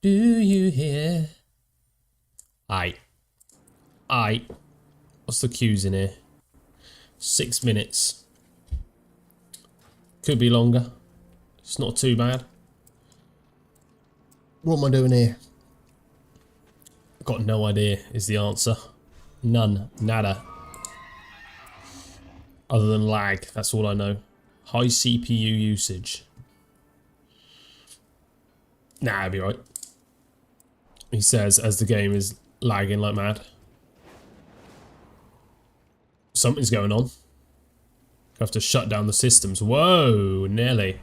Do you hear? Aye. Aye. What's the cues in here? 6 minutes. Could be longer. It's not too bad. What am I doing here? Got no idea is the answer. None. Nada. Other than lag. That's all I know. High CPU usage. Nah, I'll be right. He says as the game is lagging like mad. Something's going on. Have to shut down the systems. Whoa, nearly.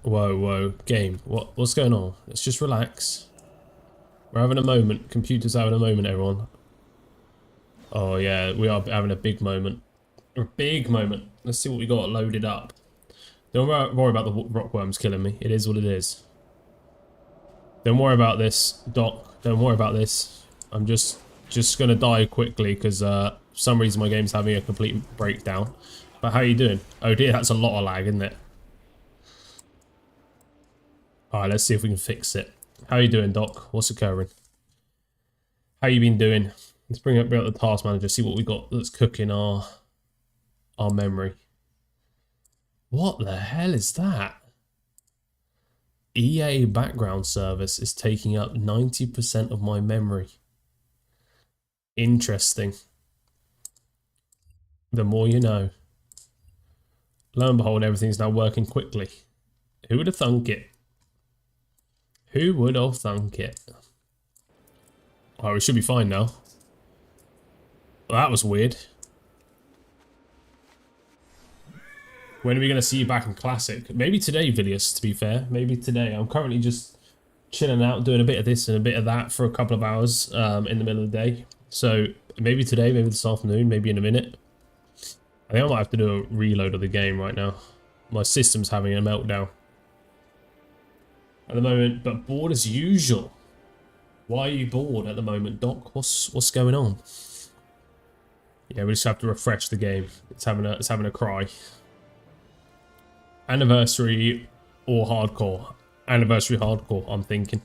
Whoa, whoa, game. What's going on? Let's just relax. We're having a moment. Computer's having a moment, everyone. Oh yeah, we are having a big moment. A big moment. Let's see what we got loaded up. Don't worry about the rockworms killing me. It is what it is. Don't worry about this, Doc. Don't worry about this. I'm just gonna die quickly because for some reason my game's having a complete breakdown. But how are you doing? Oh dear, that's a lot of lag, isn't it? Alright, let's see if we can fix it. How are you doing, Doc? What's occurring? How you been doing? Let's bring up the task manager, see what we got that's cooking our memory. What the hell is that? EA background service is taking up 90% of my memory. Interesting. The more you know. Lo and behold, everything's now working quickly. Who would have thunk it? Who would have thunk it? Oh, we should be fine now. Well, that was weird. When are we going to see you back in Classic? Maybe today, Vilius, to be fair. Maybe today. I'm currently just chilling out, doing a bit of this and a bit of that for a couple of hours in the middle of the day. So maybe today, maybe this afternoon, maybe in a minute. I think I might have to do a reload of the game right now. My system's having a meltdown at the moment, but bored as usual. Why are you bored at the moment, Doc? What's going on? Yeah, we just have to refresh the game. It's having a cry. Anniversary or hardcore? Anniversary hardcore, I'm thinking.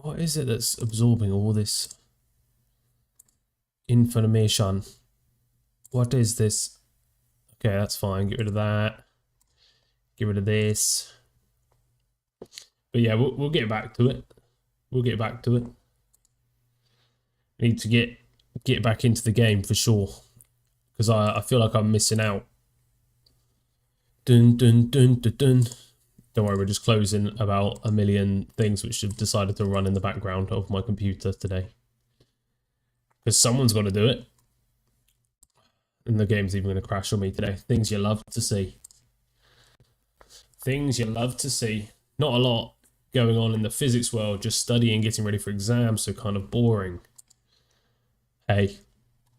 What is it that's absorbing all this information? What is this? Okay, that's fine. Get rid of that. Get rid of this. But yeah, we'll get back to it. We'll get back to it. Need to get back into the game for sure. Because I feel like I'm missing out. Dun dun dun dun dun. Don't worry, we're just closing about a million things which have decided to run in the background of my computer today. Because someone's got to do it. And the game's even going to crash on me today. Things you love to see. Things you love to see. Not a lot going on in the physics world. Just studying, getting ready for exams. So kind of boring. Hey.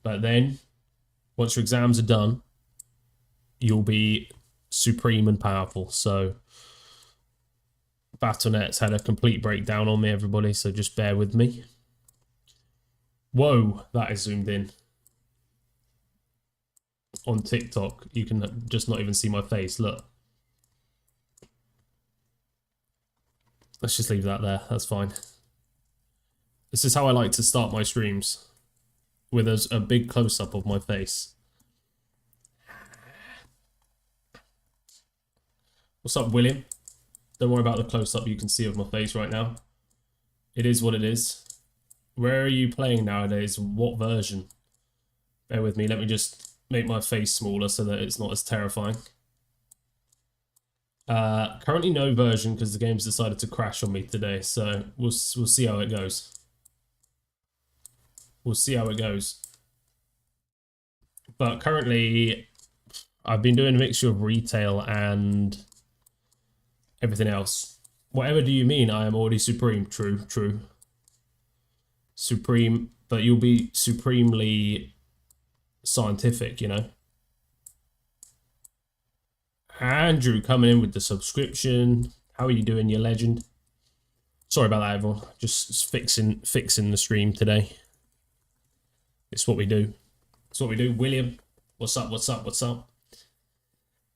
But then, once your exams are done, you'll be supreme and powerful. So Battle.net's had a complete breakdown on me, everybody, so just bear with me. Whoa, that is zoomed in. On TikTok, you can just not even see my face. Look. Let's just leave that there. That's fine. This is how I like to start my streams. With a big close-up of my face. What's up, William? Don't worry about the close-up you can see of my face right now. It is what it is. Where are you playing nowadays? What version? Bear with me. Let me just make my face smaller so that it's not as terrifying. Currently no version because the game's decided to crash on me today. So we'll see how it goes. We'll see how it goes. But currently, I've been doing a mixture of retail and everything else. Whatever do you mean? I am already supreme. True, true. Supreme, but you'll be supremely scientific, you know. Andrew coming in with the subscription. How are you doing, you legend? Sorry about that, everyone. Just fixing the stream today. It's what we do. It's what we do. William, what's up? What's up? What's up?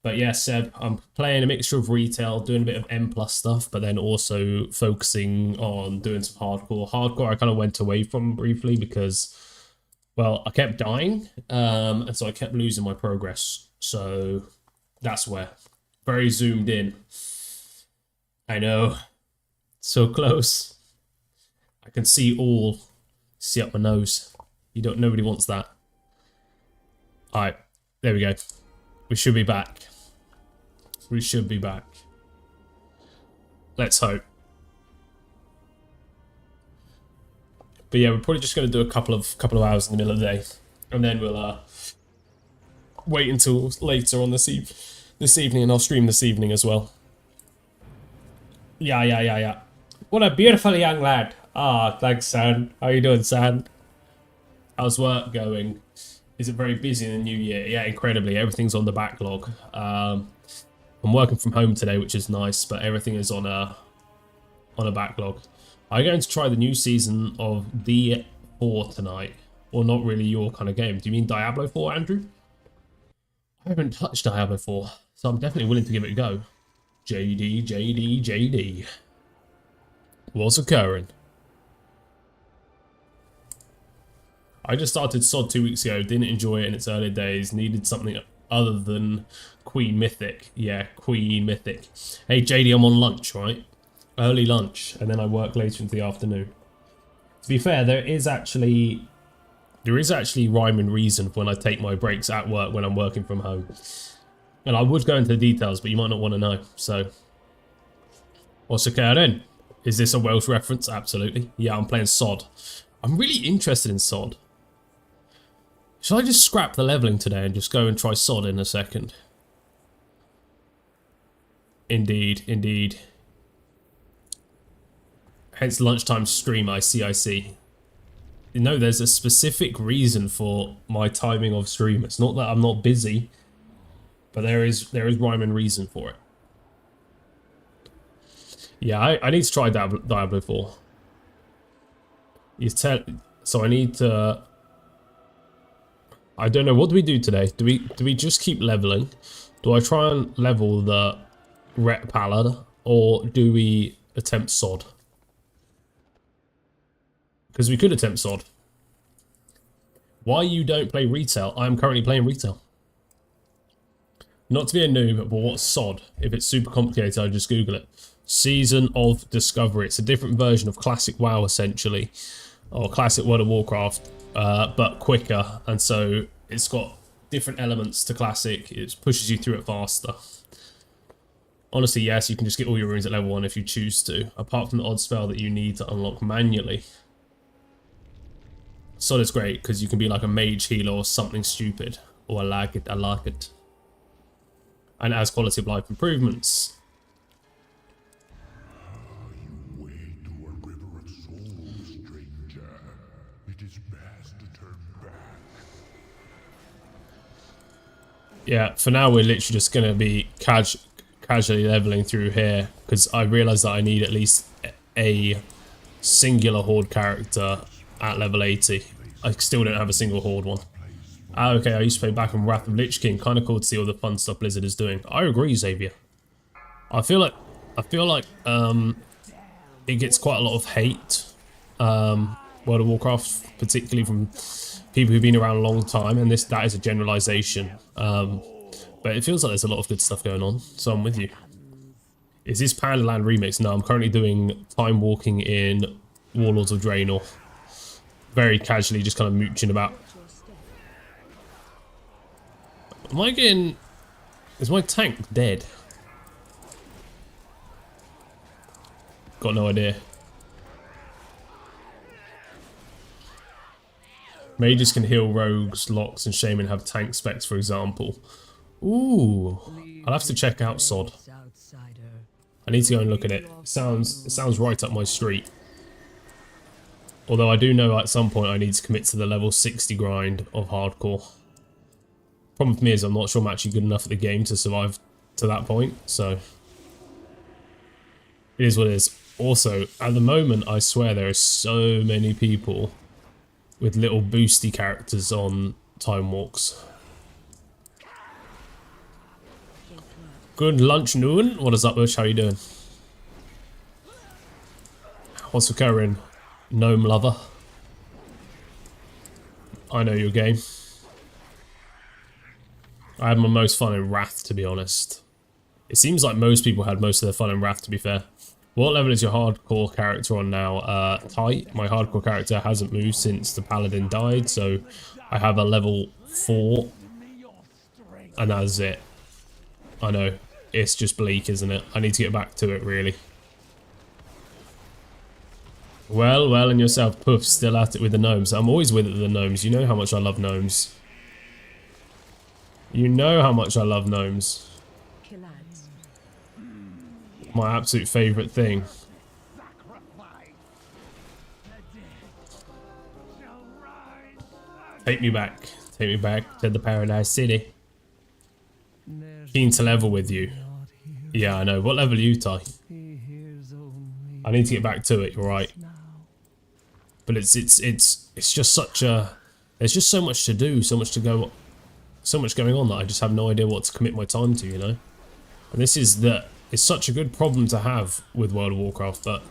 But yeah, Seb, I'm playing a mixture of retail, doing a bit of M plus stuff, but then also focusing on doing some hardcore. Hardcore I kind of went away from briefly because, well, I kept dying, and so I kept losing my progress. So that's where. Very zoomed in. I know. So close. I can see all. See up my nose. Nobody wants that. Alright, there we go. We should be back. We should be back. Let's hope. But yeah, we're probably just going to do a couple of hours in the middle of the day, and then we'll wait until later on this evening, and I'll stream this evening as well. Yeah. What a beautiful young lad. Ah, thanks, San. How you doing, San? How's work going? Is it very busy in the new year? Yeah, incredibly. Everything's on the backlog. I'm working from home today, which is nice, but everything is on a backlog. I'm going to try the new season of D4 tonight. Or not really your kind of game. Do you mean Diablo 4, Andrew? I haven't touched Diablo 4, so I'm definitely willing to give it a go. JD. What's occurring? I just started SOD 2 weeks ago, didn't enjoy it in its early days, needed something other than Queen Mythic. Yeah, Queen Mythic. Hey JD, I'm on lunch, right? Early lunch, and then I work later into the afternoon. To be fair, there is actually rhyme and reason for when I take my breaks at work when I'm working from home. And I would go into the details, but you might not want to know, so... What's occurring? Is this a Welsh reference? Absolutely. Yeah, I'm playing SOD. I'm really interested in SOD. Should I just scrap the leveling today and just go and try SOD in a second? Indeed. Hence lunchtime stream, I see. You know, there's a specific reason for my timing of stream. It's not that I'm not busy, but there is rhyme and reason for it. Yeah, I need to try Diablo 4. So I need to... I don't know, what do we do today? Do we just keep leveling? Do I try and level the Ret Paladin, or do we attempt SOD? Because we could attempt SOD. Why you don't play retail? I'm currently playing retail. Not to be a noob, but what's SOD? If it's super complicated, I'll just Google it. Season of Discovery. It's a different version of Classic WoW, essentially. Or Classic World of Warcraft, but quicker. And so it's got different elements to Classic. It pushes you through it faster. Honestly, yes, you can just get all your runes at level 1 if you choose to. Apart from the odd spell that you need to unlock manually. SOD is great because you can be like a mage healer or something stupid. Oh, I like it. And it has quality of life improvements. You wade to a river of souls, stranger. It is best to turn back. Yeah, for now we're literally just going to be casually leveling through here because I realised that I need at least a singular horde character at level 80. I still don't have a single horde one. Okay, I used to play back in Wrath of Lich King. Kind of cool to see all the fun stuff Blizzard is doing. I agree, Xavier. I feel like it gets quite a lot of hate. World of Warcraft, particularly from people who've been around a long time, and that is a generalization. But it feels like there's a lot of good stuff going on, so I'm with you. Is this Paladin remix? No, I'm currently doing time walking in Warlords of Draenor. Very casually, just kind of mooching about. Am I getting... Is my tank dead? Got no idea. Mages can heal rogues, locks, and shaman have tank specs, for example. Ooh, I'll have to check out SOD. I need to go and look at it. It sounds right up my street. Although I do know at some point I need to commit to the level 60 grind of hardcore. Problem for me is I'm not sure I'm actually good enough at the game to survive to that point, so it is what it is. Also, at the moment, I swear there are so many people with little boosty characters on time walks. Good lunch noon. What is up, Bush? How you doing? What's occurring? Gnome lover. I know your game. I had my most fun in Wrath, to be honest. It seems like most people had most of their fun in Wrath, to be fair. What level is your hardcore character on now? Tight. My hardcore character hasn't moved since the Paladin died, so I have a level 4. And that's it. I know. It's just bleak, isn't it? I need to get back to it, really. Well, and yourself, Puff, still at it with the gnomes. I'm always with it with the gnomes. You know how much I love gnomes. You know how much I love gnomes. My absolute favourite thing. Take me back. Take me back to the Paradise City. Keen to level with you. Yeah, I know. What level are you, Ty? I need to get back to it, you're right. But it's just such a... There's just so much to do, so much to go... So much going on that I just have no idea what to commit my time to, you know? And this is the... It's such a good problem to have with World of Warcraft, but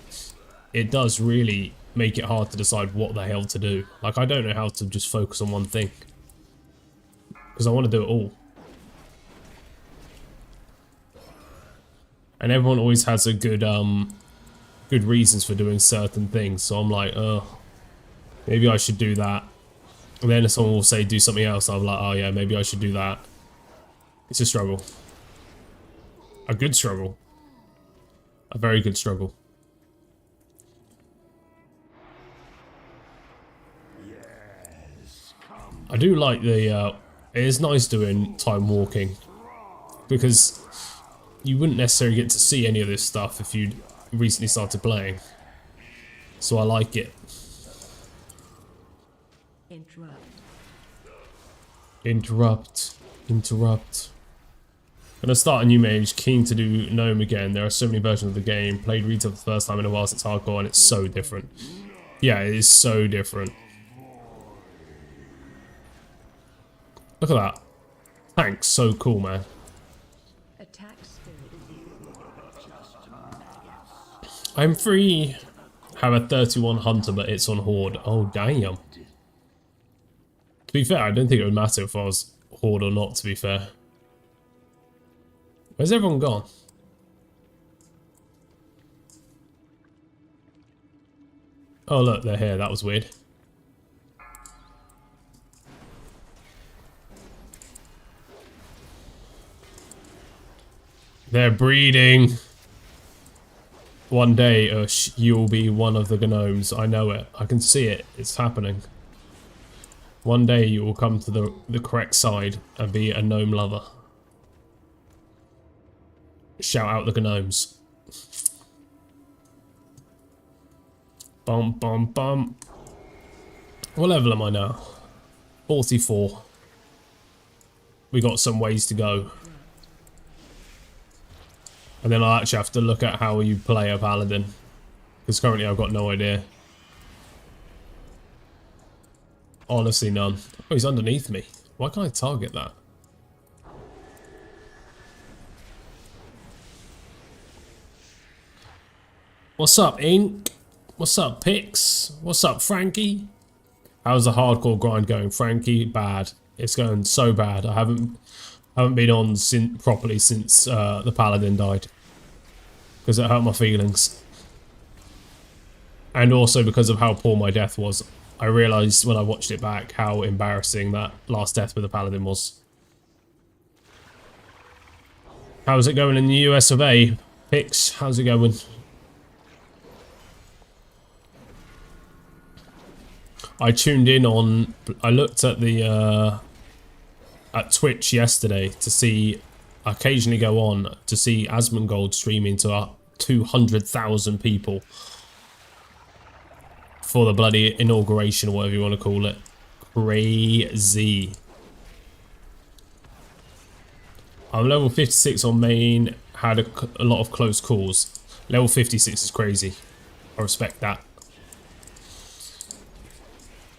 it does really make it hard to decide what the hell to do. Like, I don't know how to just focus on one thing. Because I want to do it all. And everyone always has a good reasons for doing certain things. So I'm like, oh, maybe I should do that. And then someone will say do something else. I'm like, oh yeah, maybe I should do that. It's a struggle. A good struggle. A very good struggle. I do like the, it is nice doing time walking. Because you wouldn't necessarily get to see any of this stuff if you'd recently started playing. So I like it. Interrupt. Gonna start a new mage, keen to do Gnome again. There are so many versions of the game. Played retail for the first time in a while since hardcore and it's so different. Yeah, it is so different. Look at that. Tank's so cool, man. I'm free. Have a 31 hunter, but it's on Horde. Oh, damn. To be fair, I don't think it would matter if I was Horde or not, to be fair. Where's everyone gone? Oh, look, they're here. That was weird. They're breeding. One day, Ush, you'll be one of the gnomes. I know it. I can see it. It's happening. One day you will come to the correct side and be a gnome lover. Shout out the gnomes. Bum, bum, bum. What level am I now? 44. We got some ways to go. And then I'll actually have to look at how you play a Paladin. Because currently I've got no idea. Honestly, none. Oh, he's underneath me. Why can't I target that? What's up, Ink? What's up, Pix? What's up, Frankie? How's the hardcore grind going, Frankie? Bad. It's going so bad. I haven't been on properly since the Paladin died. Because it hurt my feelings. And also because of how poor my death was. I realised when I watched it back how embarrassing that last death with the Paladin was. How's it going in the US of A? Pix, how's it going? I tuned in on... I looked at the... at Twitch yesterday to see... I occasionally go on to see Asmongold streaming to 200,000 people for the bloody inauguration or whatever you want to call it. Crazy. I'm level 56 on main, had a lot of close calls. Level 56 is crazy. I respect that.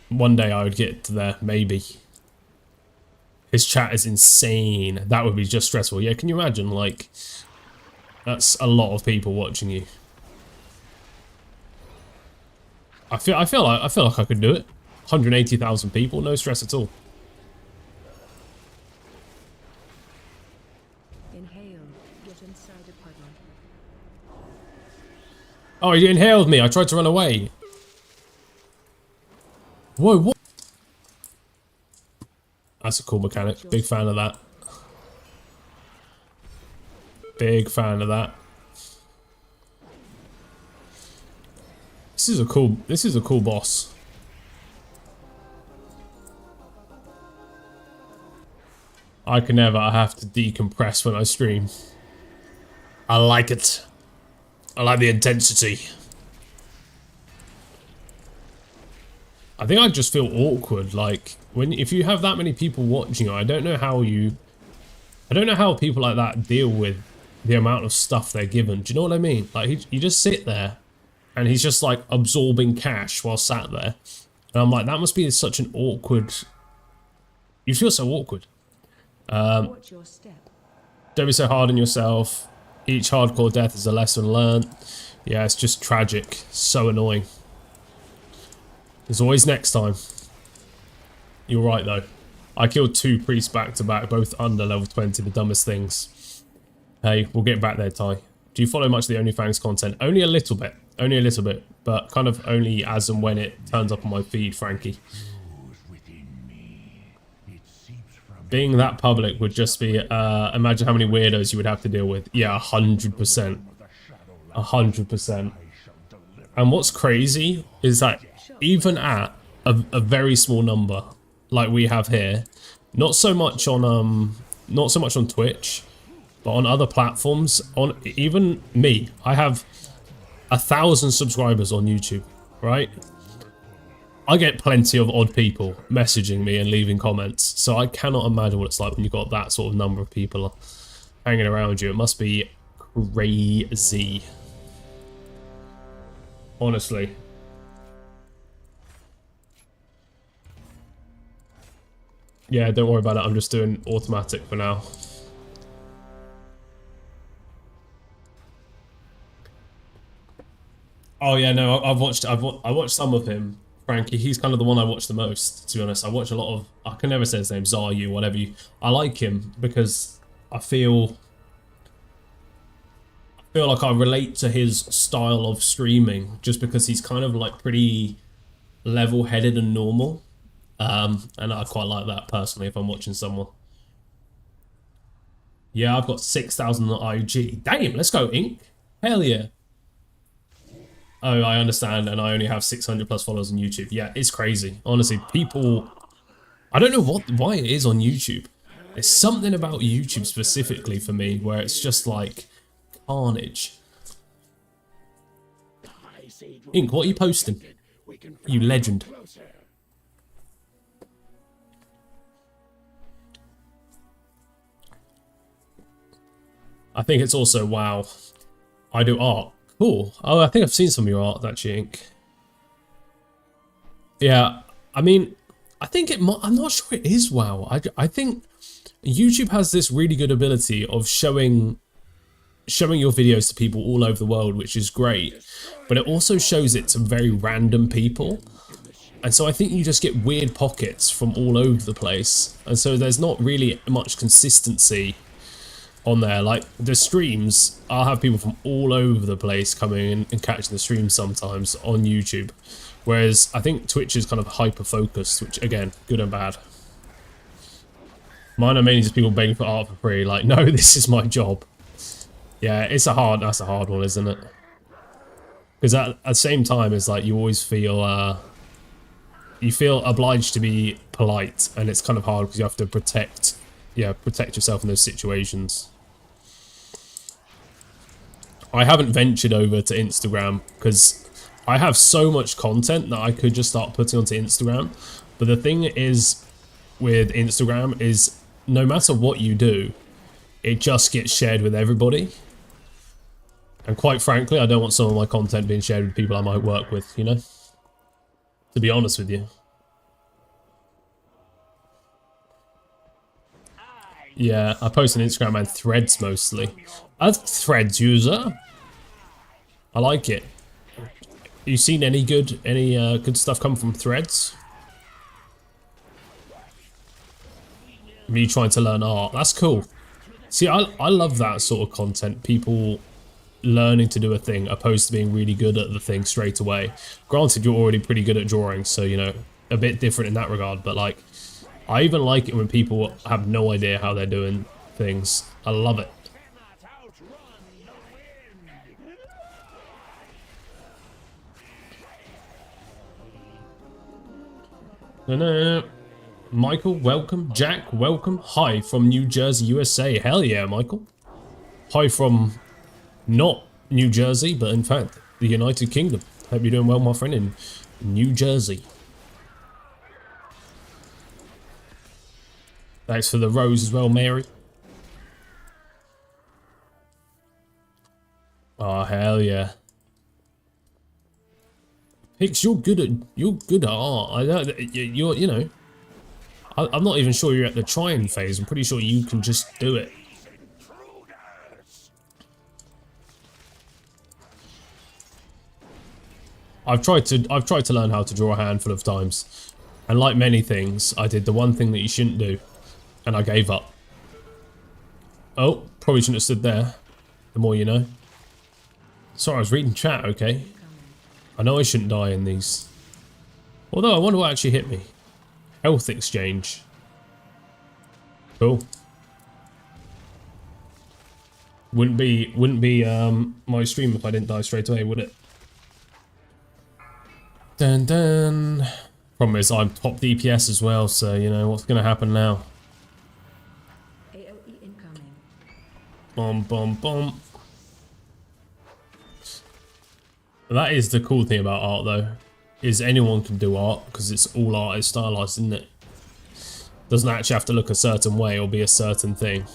One day I would get to there, maybe. His chat is insane. That would be just stressful. Yeah, can you imagine? Like, that's a lot of people watching you. I feel like I could do it. 180,000 people, no stress at all. Inhale, get inside a puddle. Oh, he inhaled me. I tried to run away. Whoa, what? That's a cool mechanic. Big fan of that. Big fan of that. This is a cool boss. I have to decompress when I stream. I like it. I like the intensity. I think I just feel awkward, like, if you have that many people watching you, I don't know how people like that deal with the amount of stuff they're given. Do you know what I mean? Like, you just sit there, and he's just, like, absorbing cash while sat there. And I'm like, that must be such an awkward... You feel so awkward. Watch your step. Don't be so hard on yourself. Each hardcore death is a lesson learned. Yeah, it's just tragic. So annoying. There's always next time. You're right, though. I killed 2 priests back to back, both under level 20, the dumbest things. Hey, we'll get back there, Ty. Do you follow much of the OnlyFans content? Only a little bit. Only a little bit. But kind of only as and when it turns up on my feed, Frankie. Being that public would just be... imagine how many weirdos you would have to deal with. Yeah, 100%. 100%. And what's crazy is that even at a very small number like we have here, not so much on Twitch, but on other platforms, on even me, I have 1,000 subscribers on YouTube, right? I get plenty of odd people messaging me and leaving comments, so I cannot imagine what it's like when you've got that sort of number of people hanging around you. It must be crazy. Honestly. Yeah, don't worry about it. I'm just doing automatic for now. Oh yeah, no, I watched some of him, Frankie. He's kind of the one I watch the most, to be honest. I watch a lot of, I can never say his name, Zaryu, whatever you. I like him because I feel like I relate to his style of streaming, just because he's kind of like pretty level-headed and normal. And I quite like that personally if I'm watching someone. Yeah, I've got 6,000 on IG. Damn, let's go, Ink. Hell yeah. Oh, I understand, and I only have 600 plus followers on YouTube. Yeah, it's crazy. Honestly, people... I don't know why it is on YouTube. There's something about YouTube specifically for me where it's just like carnage. Ink, what are you posting? You legend. I think it's also, wow, I do art. Cool. Oh, I think I've seen some of your art, actually, Ink. Yeah, I mean, I think it might, I'm not sure it is WoW. I think YouTube has this really good ability of showing your videos to people all over the world, which is great. But it also shows it to very random people. And so I think you just get weird pockets from all over the place. And so there's not really much consistency on there. Like the streams, I'll have people from all over the place coming in and catching the streams sometimes on YouTube, whereas I think Twitch is kind of hyper focused, which again, good and bad. Mine are mainly just people begging for art for free, like, no, this is my job. Yeah, that's a hard one, isn't it? Because at the same time, it's like you always feel you feel obliged to be polite, and it's kind of hard because you have to protect yourself in those situations. I haven't ventured over to Instagram because I have so much content that I could just start putting onto Instagram. But the thing is with Instagram is no matter what you do, it just gets shared with everybody. And quite frankly, I don't want some of my content being shared with people I might work with, you know? To be honest with you. Yeah, I post on Instagram and Threads mostly. A Threads user. I like it. You seen any good good stuff come from Threads? Me trying to learn art. That's cool. See, I love that sort of content. People learning to do a thing opposed to being really good at the thing straight away. Granted, you're already pretty good at drawing, so, you know, a bit different in that regard. But, like, I even like it when people have no idea how they're doing things. I love it. No. Michael, welcome. Jack, welcome. Hi from New Jersey, USA. Hell yeah, Michael. Hi from not New Jersey, but in fact, the United Kingdom. Hope you're doing well, my friend, in New Jersey. Thanks for the rose as well, Mary. Oh, hell yeah. Hicks, you're good at art. I know that you know. I'm not even sure you're at the trying phase. I'm pretty sure you can just do it. I've tried to learn how to draw a handful of times, and like many things, I did the one thing that you shouldn't do, and I gave up. Oh, probably shouldn't have stood there. The more you know. Sorry, I was reading chat. Okay, I know I shouldn't die in these. Although I wonder what actually hit me. Health exchange. Cool. Wouldn't be my stream if I didn't die straight away, would it? Dun dun. Problem is I'm top DPS as well, so you know what's gonna happen now. AOE incoming. Bomb bomb bomb. That is the cool thing about art though. Is anyone can do art because it's all art is stylized, isn't it? Doesn't actually have to look a certain way or be a certain thing.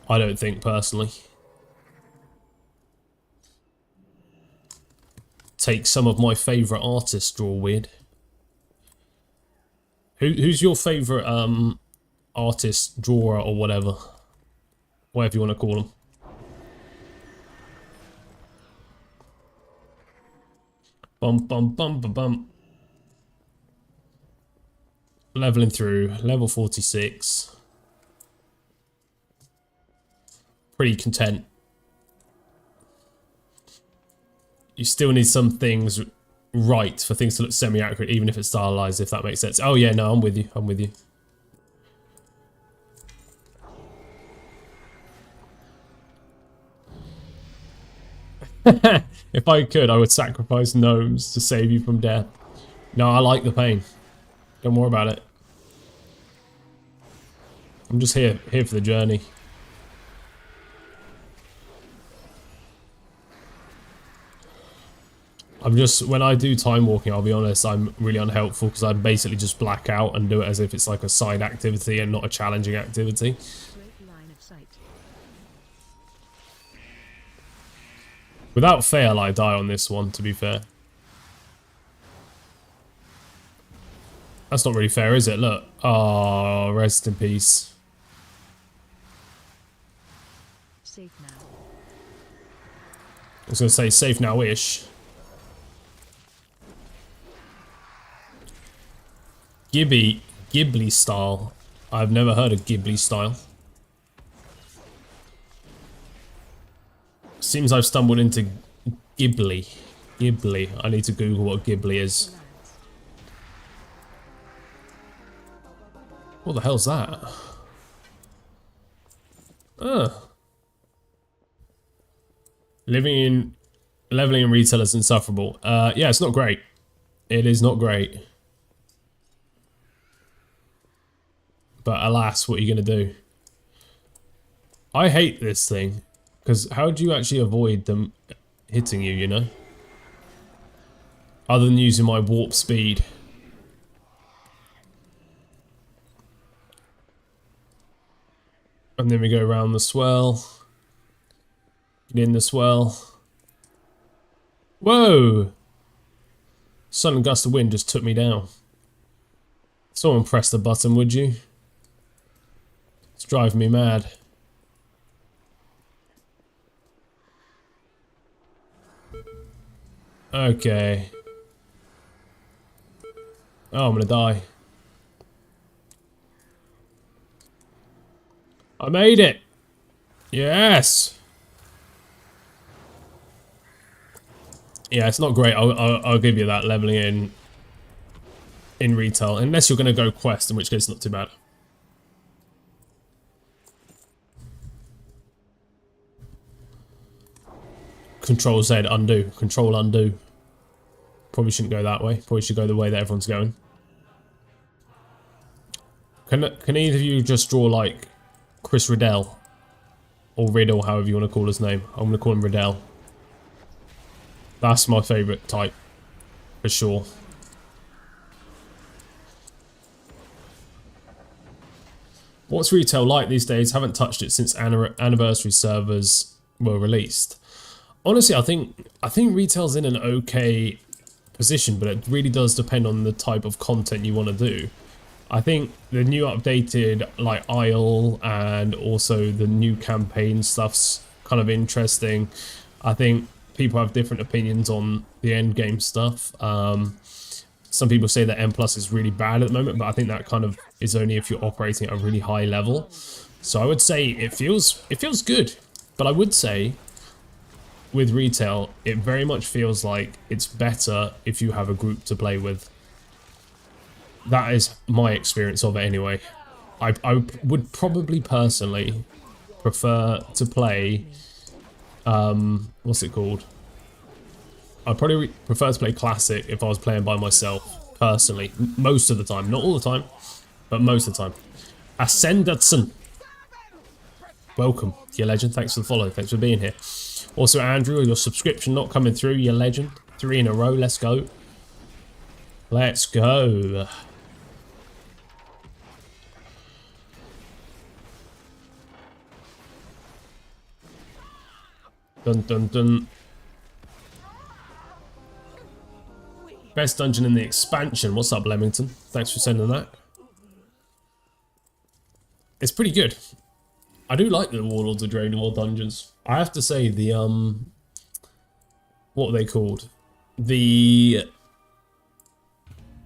I don't think personally. Take some of my favourite artists draw weird. Who's your favourite artist, drawer or whatever? Whatever you want to call them. Bum bum bum bum bum. Leveling through, level 46. Pretty content. You still need some things right for things to look semi-accurate, even if it's stylized, if that makes sense. Oh yeah, no, I'm with you. I'm with you. If I could, I would sacrifice gnomes to save you from death. No, I like the pain. Don't worry about it. I'm just here for the journey. I'm just, when I do time walking, I'll be honest, I'm really unhelpful because I basically just black out and do it as if it's like a side activity and not a challenging activity. Great line of sight. Without fail, I die on this one, to be fair. That's not really fair, is it? Look. Oh, rest in peace. Safe now. I was going to say safe now-ish. Ghibli style. I've never heard of Ghibli style. Seems I've stumbled into Ghibli. Ghibli. I need to Google what Ghibli is. What the hell's that? Leveling in retail is insufferable. Yeah, it's not great. It is not great. But alas, what are you going to do? I hate this thing. Because how do you actually avoid them hitting you, you know? Other than using my warp speed. And then we go around the swell. Get in the swell. Whoa! Sudden gust of wind just took me down. Someone press the button, would you? It's driving me mad. Okay. Oh, I'm gonna die. I made it! Yes! Yeah, it's not great. I'll give you that, leveling in retail. Unless you're gonna go quest, in which case it's not too bad. Control Z, undo. Control undo. Probably shouldn't go that way. Probably should go the way that everyone's going. Can either of you just draw like Chris Riddell? Or Riddle, however you want to call his name. I'm going to call him Riddell. That's my favourite type. For sure. What's retail like these days? Haven't touched it since anniversary servers were released. Honestly, I think retail's in an okay position, but it really does depend on the type of content you want to do. I think the new updated like Isle and also the new campaign stuff's kind of interesting. I think people have different opinions on the end game stuff. Some people say that M Plus is really bad at the moment, but I think that kind of is only if you're operating at a really high level. So I would say it feels good, but I would say with retail, it very much feels like it's better if you have a group to play with. That is my experience of it anyway. I would probably personally prefer to play, what's it called? I'd probably prefer to play Classic if I was playing by myself, personally. Most of the time. Not all the time, but most of the time. Ascendatson. Welcome, you legend. Thanks for the follow. Thanks for being here. Also, Andrew, your subscription not coming through, you legend. 3 in a row. Let's go. Let's go. Dun dun dun. Best dungeon in the expansion. What's up, Leamington? Thanks for sending that. It's pretty good. I do like the Warlords of Draenor dungeons. I have to say the what are they called? The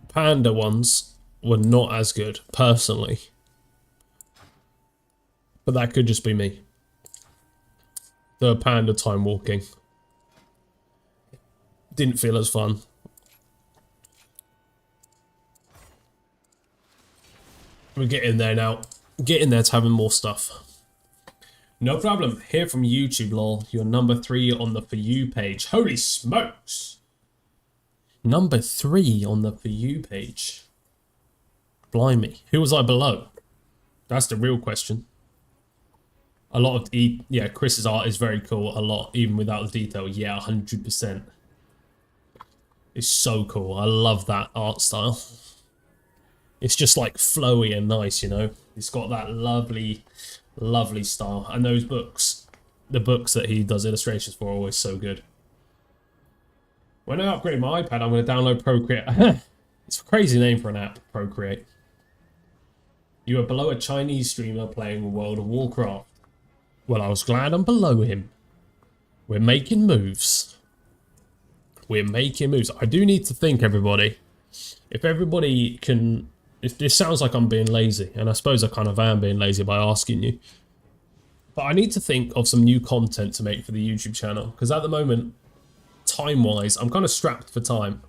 Panda ones were not as good, personally. But that could just be me. The Panda time walking didn't feel as fun. We're getting there now. Getting there to having more stuff. No problem. Here from YouTube, lol. You're number 3 on the For You page. Holy smokes! Number 3 on the For You page. Blimey. Who was I below? That's the real question. A lot of... yeah, Chris's art is very cool. A lot. Even without the detail. Yeah, 100%. It's so cool. I love that art style. It's just like flowy and nice, you know. It's got that lovely, lovely style. And those books, the books that he does illustrations for are always so good. When I upgrade my iPad, I'm going to download Procreate. It's a crazy name for an app, Procreate. You are below a Chinese streamer playing World of Warcraft. Well, I was glad I'm below him. We're making moves. We're making moves. I do need to think, everybody. If everybody can... If this sounds like I'm being lazy, and I suppose I kind of am being lazy by asking you. But I need to think of some new content to make for the YouTube channel. Because at the moment, time-wise, I'm kind of strapped for time,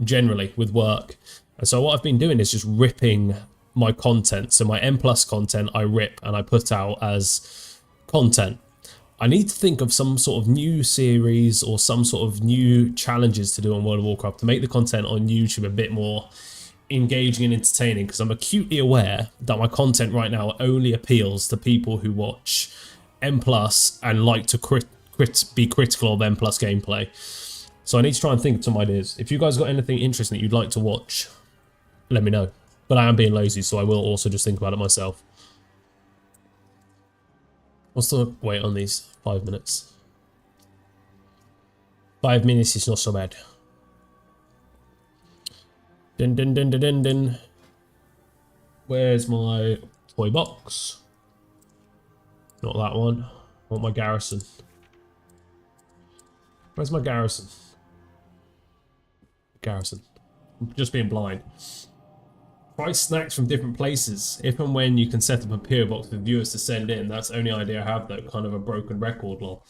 generally, with work. And so what I've been doing is just ripping my content. So my M Plus content I rip and I put out as content. I need to think of some sort of new series or some sort of new challenges to do on World of Warcraft to make the content on YouTube a bit more engaging and entertaining, because I'm acutely aware that my content right now only appeals to people who watch M Plus and like to be critical of M Plus gameplay. So I need to try and think of some ideas. If you guys got anything interesting that you'd like to watch, let me know. But I am being lazy, so I will also just think about it myself. What's the wait on these? 5 minutes. 5 minutes is not so bad. Dun dun dun dun dun dun. Where's my toy box? Not that one. I want my garrison. Where's my garrison? Garrison. I'm just being blind. Try snacks from different places. If and when you can set up a PO box for viewers to send in, that's the only idea I have though, kind of a broken record lol.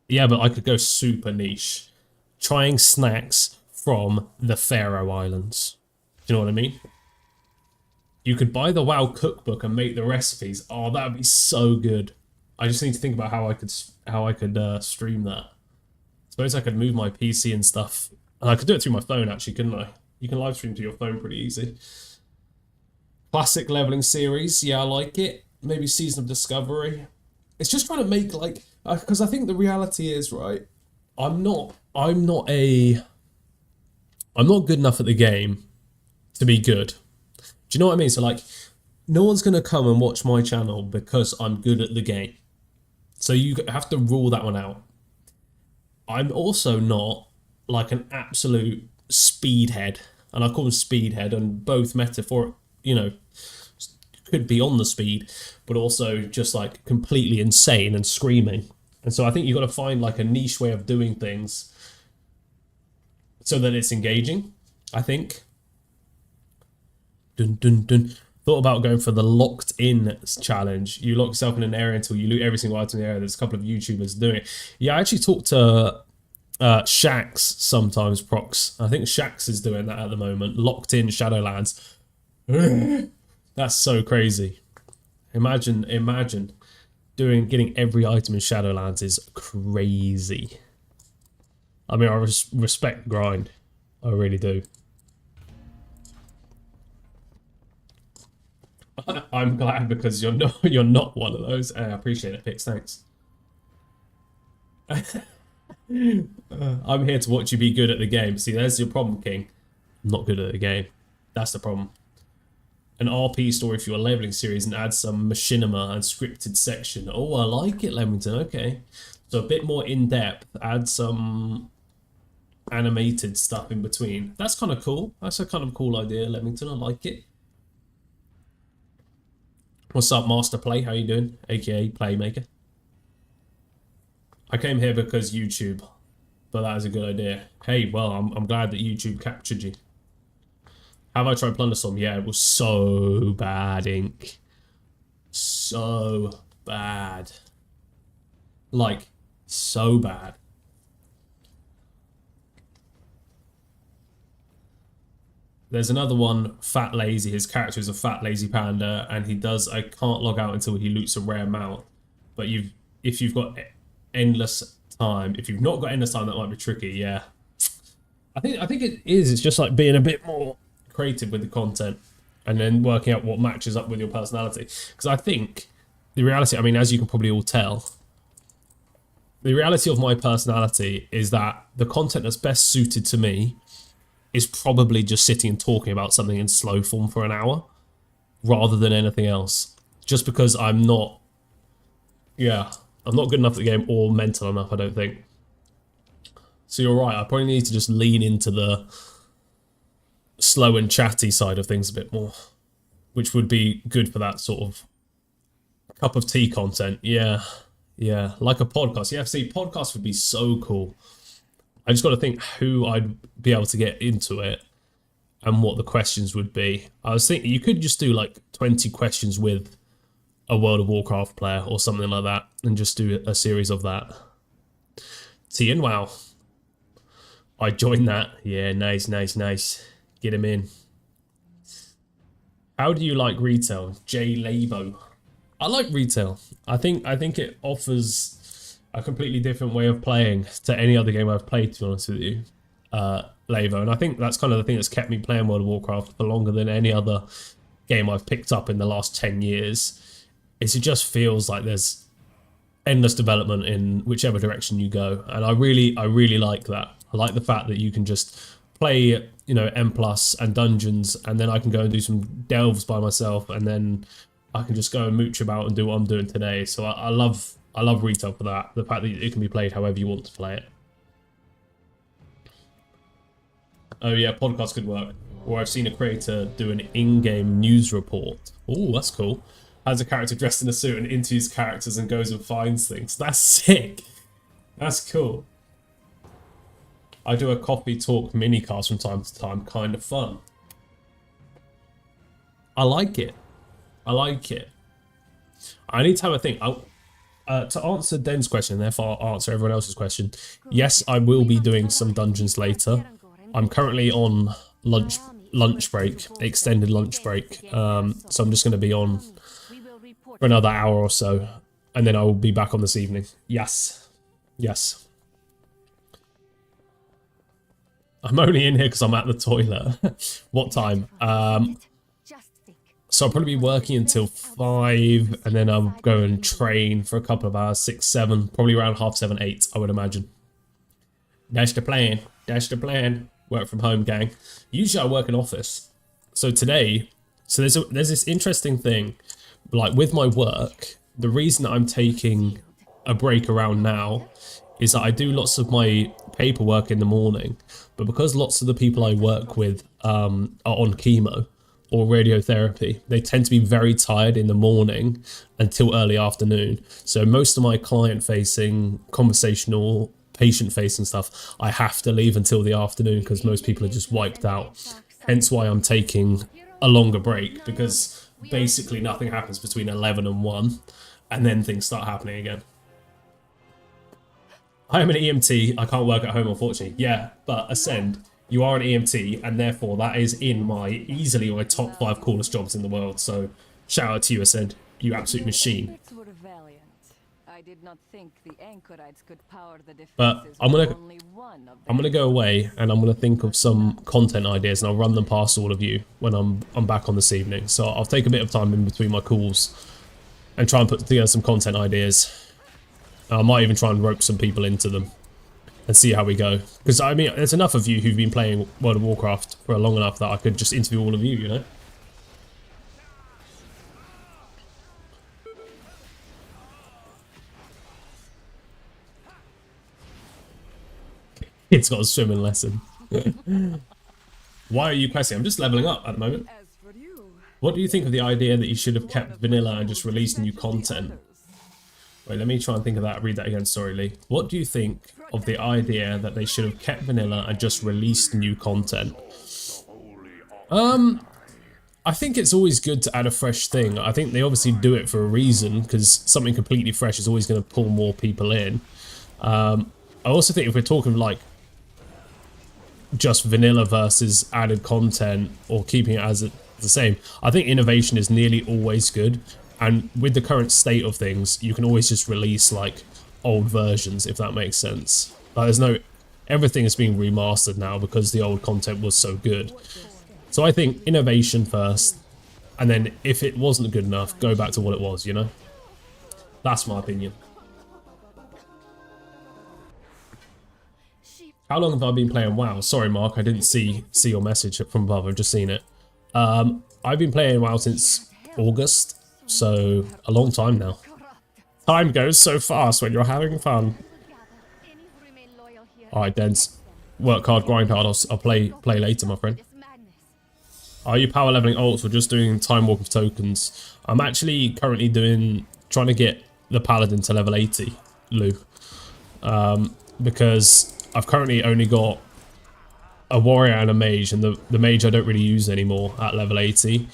Yeah, but I could go super niche. Trying snacks from the Faroe Islands. Do you know what I mean? You could buy the WoW cookbook and make the recipes. Oh, that would be so good. I just need to think about how I could stream that. Suppose I could move my PC and stuff. And I could do it through my phone actually, couldn't I? You can live stream to your phone pretty easy. Classic leveling series, yeah, I like it. Maybe Season of Discovery. It's just trying to make like, because I think the reality is, right, I'm not good enough at the game to be good. Do you know what I mean? So like, no one's gonna come and watch my channel because I'm good at the game. So you have to rule that one out. I'm also not like an absolute speedhead, and I call him speedhead, and both metaphor, you know, could be on the speed, but also just like completely insane and screaming. And so I think you've got to find like a niche way of doing things so that it's engaging, I think. Dun, dun, dun. Thought about going for the locked in challenge. You lock yourself in an area until you loot every single item in the area. There's a couple of YouTubers doing it. Yeah, I actually talked to Shax sometimes, Prox. I think Shax is doing that at the moment. Locked in Shadowlands. That's so crazy. Imagine getting every item in Shadowlands is crazy. I mean, I respect grind. I really do. I'm glad because you're not one of those. I appreciate it, Pix. Thanks. I'm here to watch you be good at the game. See, there's your problem, King. I'm not good at the game. That's the problem. An RP story for your leveling series and add some machinima and scripted section. Oh, I like it, Leamington. Okay. So a bit more in-depth. Add some animated stuff in between. That's kind of cool. That's a kind of cool idea, Leamington. I like it. What's up, Master Play? How you doing? AKA Playmaker. I came here because YouTube, but that is a good idea. Hey, well, I'm glad that YouTube captured you. Have I tried Plunderstorm? Yeah, it was so bad, Ink. So bad. Like, so bad. There's another one, Fat Lazy. His character is a fat lazy panda, and he does I can't log out until he loots a rare mount. But if you've got endless time, if you've not got endless time, that might be tricky. Yeah, I think it is. It's just like being a bit more creative with the content, and then working out what matches up with your personality. Because I think the reality, I mean, as you can probably all tell, the reality of my personality is that the content that's best suited to me is probably just sitting and talking about something in slow form for an hour rather than anything else. Just because I'm not good enough at the game or mental enough, I don't think. So you're right, I probably need to just lean into the slow and chatty side of things a bit more, which would be good for that sort of cup of tea content. Yeah, like a podcast. Yeah, see, podcast would be so cool. I just got to think who I'd be able to get into it and what the questions would be. I was thinking you could just do like 20 questions with a World of Warcraft player or something like that and just do a series of that. T and WoW. I joined that. Yeah, nice. Get him in. How do you like retail? J Labo. I like retail. I think it offers a completely different way of playing to any other game I've played, to be honest with you, Lavo. And I think that's kind of the thing that's kept me playing World of Warcraft for longer than any other game I've picked up in the last 10 years. Is it just feels like there's endless development in whichever direction you go. And I really like that. I like the fact that you can just play, you know, M+ and dungeons, and then I can go and do some delves by myself, and then I can just go and mooch about and do what I'm doing today. So I love retail for that. The fact that it can be played however you want to play it. Oh yeah, podcast could work. Or I've seen a creator do an in-game news report. Oh, that's cool. has a character dressed in a suit and interviews characters and goes and finds things. That's sick. That's cool. I do a coffee talk mini cast from time to time. Kind of fun. I like it. I like it. I need to have a think. To answer Den's question, and therefore I'll answer everyone else's question. Yes, I will be doing some dungeons later. I'm currently on lunch break, extended lunch break. So I'm just going to be on for another hour or so, and then I will be back on this evening. Yes. Yes. I'm only in here because I'm at the toilet. What time? So I'll probably be working until 5, and then I'll go and train for a couple of hours, 6, 7, probably around 6:30, 8, I would imagine. That's the plan. That's the plan. Work from home, gang. Usually I work in office. So today, there's this interesting thing, like with my work, the reason I'm taking a break around now is that I do lots of my paperwork in the morning, but because lots of the people I work with are on chemo or radiotherapy, they tend to be very tired in the morning until early afternoon. So most of my client-facing, conversational, patient-facing stuff, I have to leave until the afternoon because most people are just wiped out. Hence why I'm taking a longer break, because basically nothing happens between 11 and 1, and then things start happening again. I am an EMT. I can't work at home, unfortunately. Yeah, but Ascend, you are an EMT, and therefore that is in easily my top 5 coolest jobs in the world. So shout out to you, Ascend. You absolute machine. But I'm gonna go away, and I'm gonna think of some content ideas, and I'll run them past all of you when I'm back on this evening. So I'll take a bit of time in between my calls and try and put together some content ideas. I might even try and rope some people into them and see how we go. Because, I mean, there's enough of you who've been playing World of Warcraft for long enough that I could just interview all of you, you know? It's got a swimming lesson. Why are you questing? I'm just leveling up at the moment. What do you think of the idea that you should have kept vanilla and just released new content? Wait, let me try and think of that. Read that again, sorry, Lee. What do you think of the idea that they should have kept vanilla and just released new content? I think it's always good to add a fresh thing. I think they obviously do it for a reason, because something completely fresh is always going to pull more people in. I also think if we're talking like just vanilla versus added content or keeping it as the same, I think innovation is nearly always good. And with the current state of things, you can always just release like old versions, if that makes sense. Like everything is being remastered now because the old content was so good. So I think innovation first, and then if it wasn't good enough, go back to what it was, you know? That's my opinion. How long have I been playing WoW? Sorry, Mark, I didn't see your message from above. I've just seen it. I've been playing WoW since August. So, a long time now. Time goes so fast when you're having fun. Alright, Dens. Work hard, grind hard. I'll play later, my friend. Are you power leveling ults or just doing time walk of tokens? I'm actually currently trying to get the Paladin to level 80, Lou. Because I've currently only got a warrior and a mage, and the mage I don't really use anymore at level 80.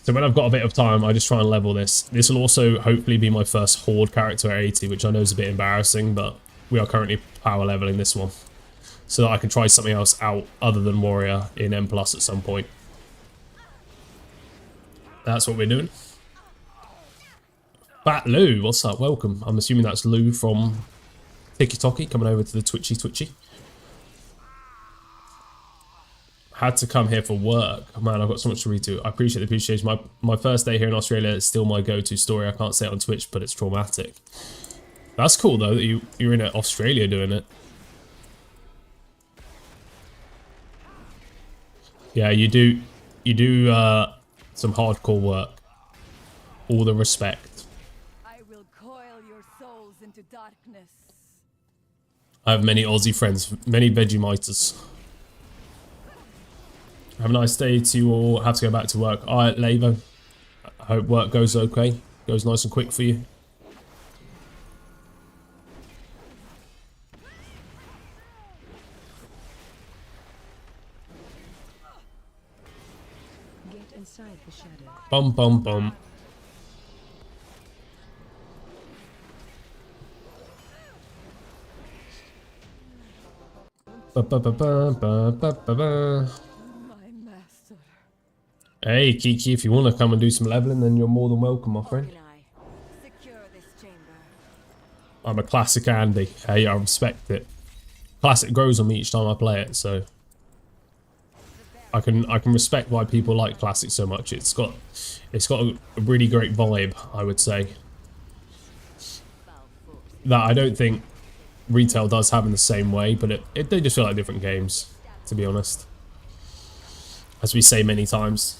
So when I've got a bit of time, I just try and level this. This will also hopefully be my first Horde character at 80, which I know is a bit embarrassing, but we are currently power leveling this one. So that I can try something else out other than Warrior in M+ at some point. That's what we're doing. Fat Lou, what's up? Welcome. I'm assuming that's Lou from TikTok coming over to the Twitchy. Had to come here for work. Man, I've got so much to read to. I appreciate the appreciation. My first day here in Australia is still my go-to story. I can't say it on Twitch, but it's traumatic. That's cool though that you're in Australia doing it. Yeah, you do some hardcore work. All the respect. I will coil your souls into darkness. I have many Aussie friends, many Vegemiters. Have a nice day to you all. Have to go back to work. Alright, Lavo. I hope work goes okay. Goes nice and quick for you. Get inside the shadow. Bum bum bum. Ba ba ba ba ba ba ba ba. My master. Hey Kiki, if you want to come and do some leveling, then you're more than welcome, my friend. Can I secure this chamber? I'm a classic Andy. Hey, I respect it. Classic grows on me each time I play it, so I can respect why people like classic so much. It's got a really great vibe, I would say. That I don't think retail does have in the same way, but they just feel like different games, to be honest. As we say many times.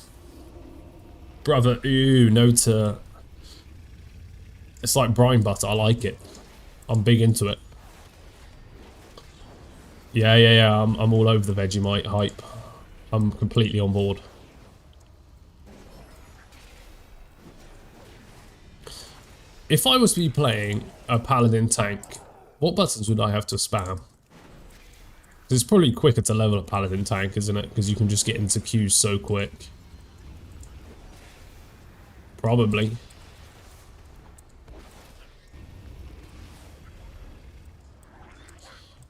Brother, ooh, no to... It's like brine butter, I like it. I'm big into it. Yeah, I'm all over the Vegemite hype. I'm completely on board. If I was to be playing a Paladin tank, what buttons would I have to spam? It's probably quicker to level a Paladin tank, isn't it? Because you can just get into queues so quick. Probably.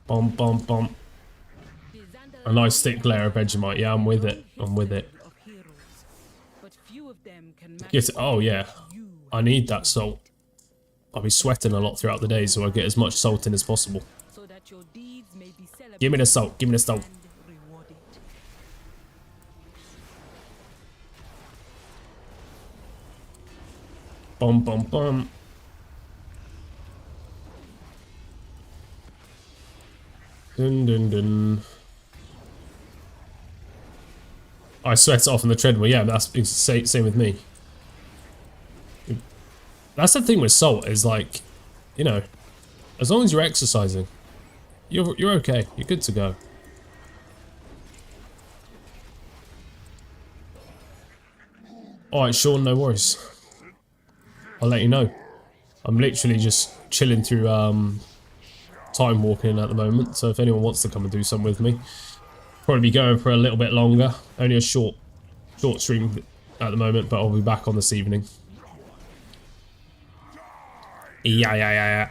Bum bum bum. A nice thick layer of Vegemite. Yeah, I'm with it. I'm with it. Get it. Oh yeah. I need that salt. I'll be sweating a lot throughout the day, so I get as much salt in as possible. Give me the salt. Give me the salt. Bum bum bum. Dun dun dun. I sweat it off on the treadmill. Yeah, that's the same with me. That's the thing with salt is like, you know, as long as you're exercising, you're okay. You're good to go. All right, Sean, no worries. I'll let you know. I'm literally just chilling through time walking at the moment. So if anyone wants to come and do something with me, probably be going for a little bit longer. Only a short stream at the moment, but I'll be back on this evening. Yeah.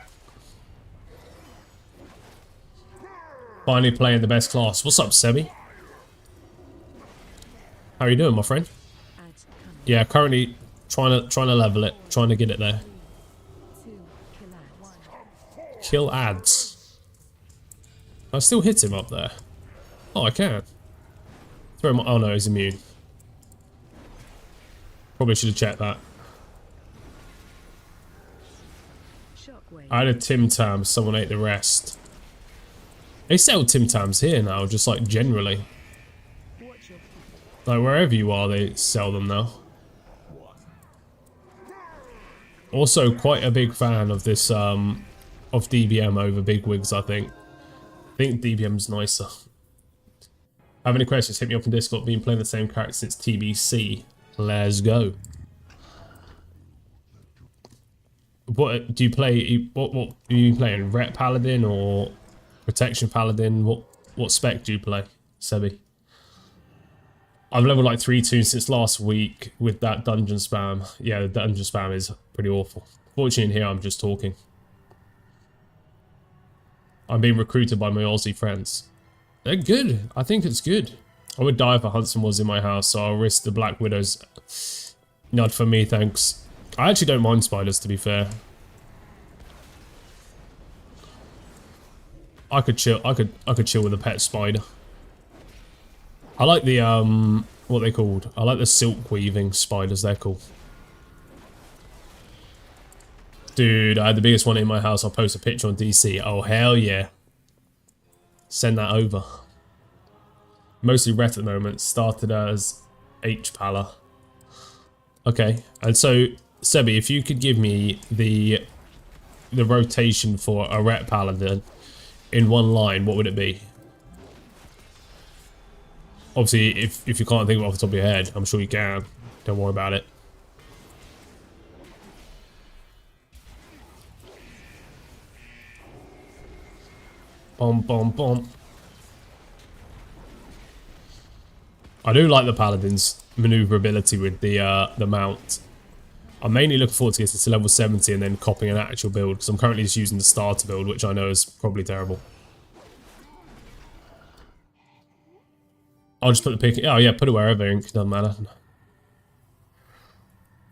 Finally playing the best class. What's up, Sebi? How are you doing, my friend? Yeah, currently trying to level it, trying to get it there. Kill ads. I still hit him up there. Oh, I can. Throw him. Oh no, he's immune. Probably should have checked that. I had a Tim Tam, someone ate the rest. They sell Tim Tams here now, just like generally. Like wherever you are, they sell them now. Also, quite a big fan of this, of DBM over Bigwigs, I think. I think DBM's nicer. Have any questions? Hit me up on Discord. Been playing the same character since TBC. Let's go. What do you play? What are you playing? Rep Paladin or Protection Paladin? What spec do you play, Sebi? I've leveled like 3 tunes since last week with that dungeon spam. Yeah, the dungeon spam is pretty awful. Fortunately, in here I'm just talking. I'm being recruited by my Aussie friends. They're good. I think it's good. I would die if a Huntsman was in my house, so I'll risk the Black Widows. Not for me, thanks. I actually don't mind spiders, to be fair. I could chill. I could chill with a pet spider. I like the what are they called? I like the silk weaving spiders. They're cool. Dude, I had the biggest one in my house. I'll post a picture on DC. Oh hell yeah! Send that over. Mostly ret at the moment. Started as H Pala. Okay, and so Sebi, if you could give me the rotation for a ret Paladin in one line, what would it be? Obviously, if you can't think of it off the top of your head, I'm sure you can. Don't worry about it. Bomb, bomb, bomb. I do like the Paladin's maneuverability with the mount. I'm mainly looking forward to getting to level 70 and then copying an actual build, because I'm currently just using the starter build, which I know is probably terrible. I'll just put the pick. Oh yeah, put it wherever. It doesn't matter.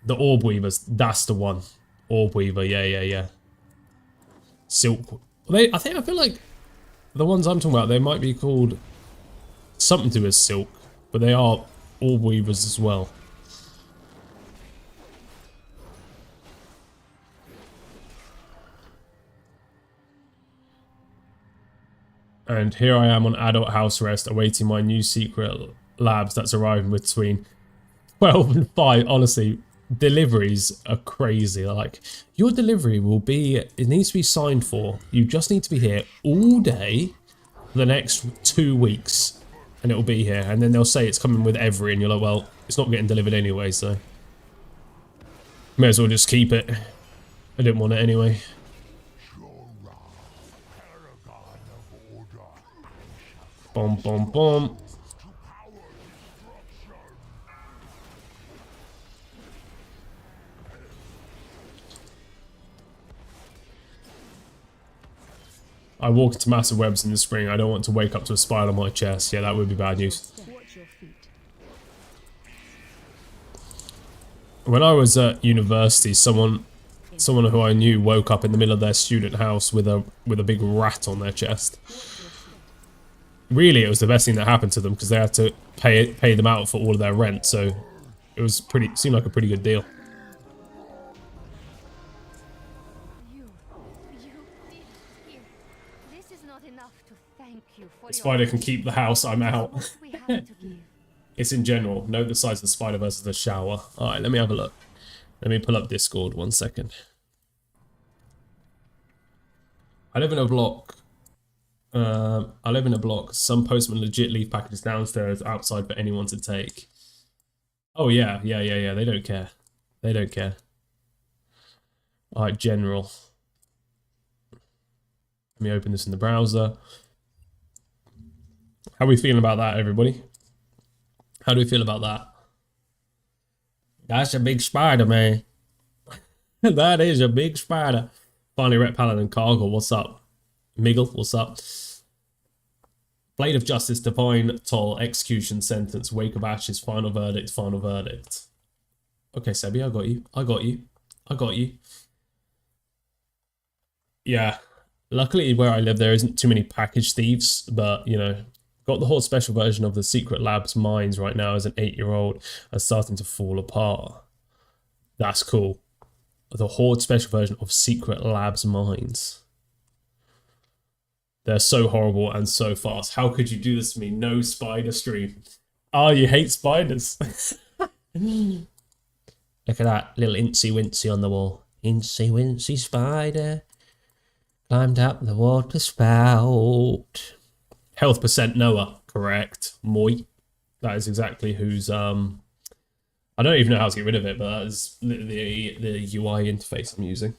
The Orb Weavers. That's the one. Orb Weaver. Yeah, yeah, yeah. Silk. I feel like the ones I'm talking about, they might be called something to do with silk, but they are Orb Weavers as well. And here I am on adult house arrest, awaiting my new secret labs that's arriving between 12 and 5. Honestly, deliveries are crazy. Like, your delivery will be, it needs to be signed for. You just need to be here all day for the next 2 weeks, and it will be here. And then they'll say it's coming with every, and you're like, well, it's not getting delivered anyway, so may as well just keep it. I didn't want it anyway. Boom, boom, boom. I walk into massive webs in the spring. I don't want to wake up to a spider on my chest. Yeah, that would be bad news. Watch your feet. When I was at university, someone who I knew woke up in the middle of their student house with a big rat on their chest. Really, it was the best thing that happened to them because they had to pay them out for all of their rent. So it was seemed like a pretty good deal. Here. This is not enough to thank you for The spider can keep the house. I'm out. what we have to give. It's in general. Note the size of the spider versus the shower. All right, let me have a look. Let me pull up Discord 1 second. I live in a block. Some postmen legit leave packages downstairs outside for anyone to take. Oh yeah. They don't care. They don't care. All right, general. Let me open this in the browser. How are we feeling about that, everybody? How do we feel about that? That's a big spider, man. That is a big spider. Finally, Rep Paladin Cargo. What's up? Miggle, what's up? Blade of Justice, Divine Toll, Execution Sentence, Wake of Ashes, Final Verdict, Final Verdict. Okay, Sebi, I got you. I got you. I got you. Yeah. Luckily, where I live, there isn't too many package thieves, but, you know, got the whole special version of the Secret Labs mines right now as an 8-year-old and starting to fall apart. That's cool. The Horde special version of Secret Labs mines. They're so horrible and so fast. How could you do this to me? No spider stream. Oh, you hate spiders. Look at that little incy wincy on the wall. Incy wincy spider climbed up the water spout. Health percent Noah. Correct. Moi. That is exactly who's I don't even know how to get rid of it, but that is the UI interface I'm using.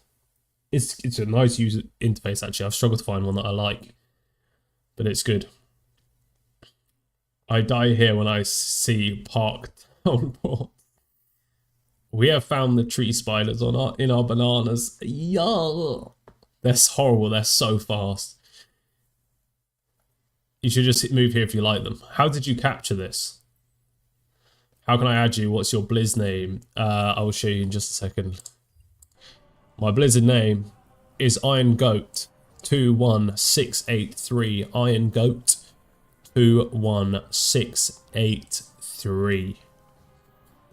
It's a nice user interface actually. I've struggled to find one that I like, but it's good. I die here when I see parked on board. We have found the tree spiders in our bananas. Yeah, they're horrible. They're so fast. You should just move here if you like them. How did you capture this? How can I add you? What's your Blizz name? I will show you in just a second. My Blizzard name is Iron Goat 21683. Iron Goat 21683.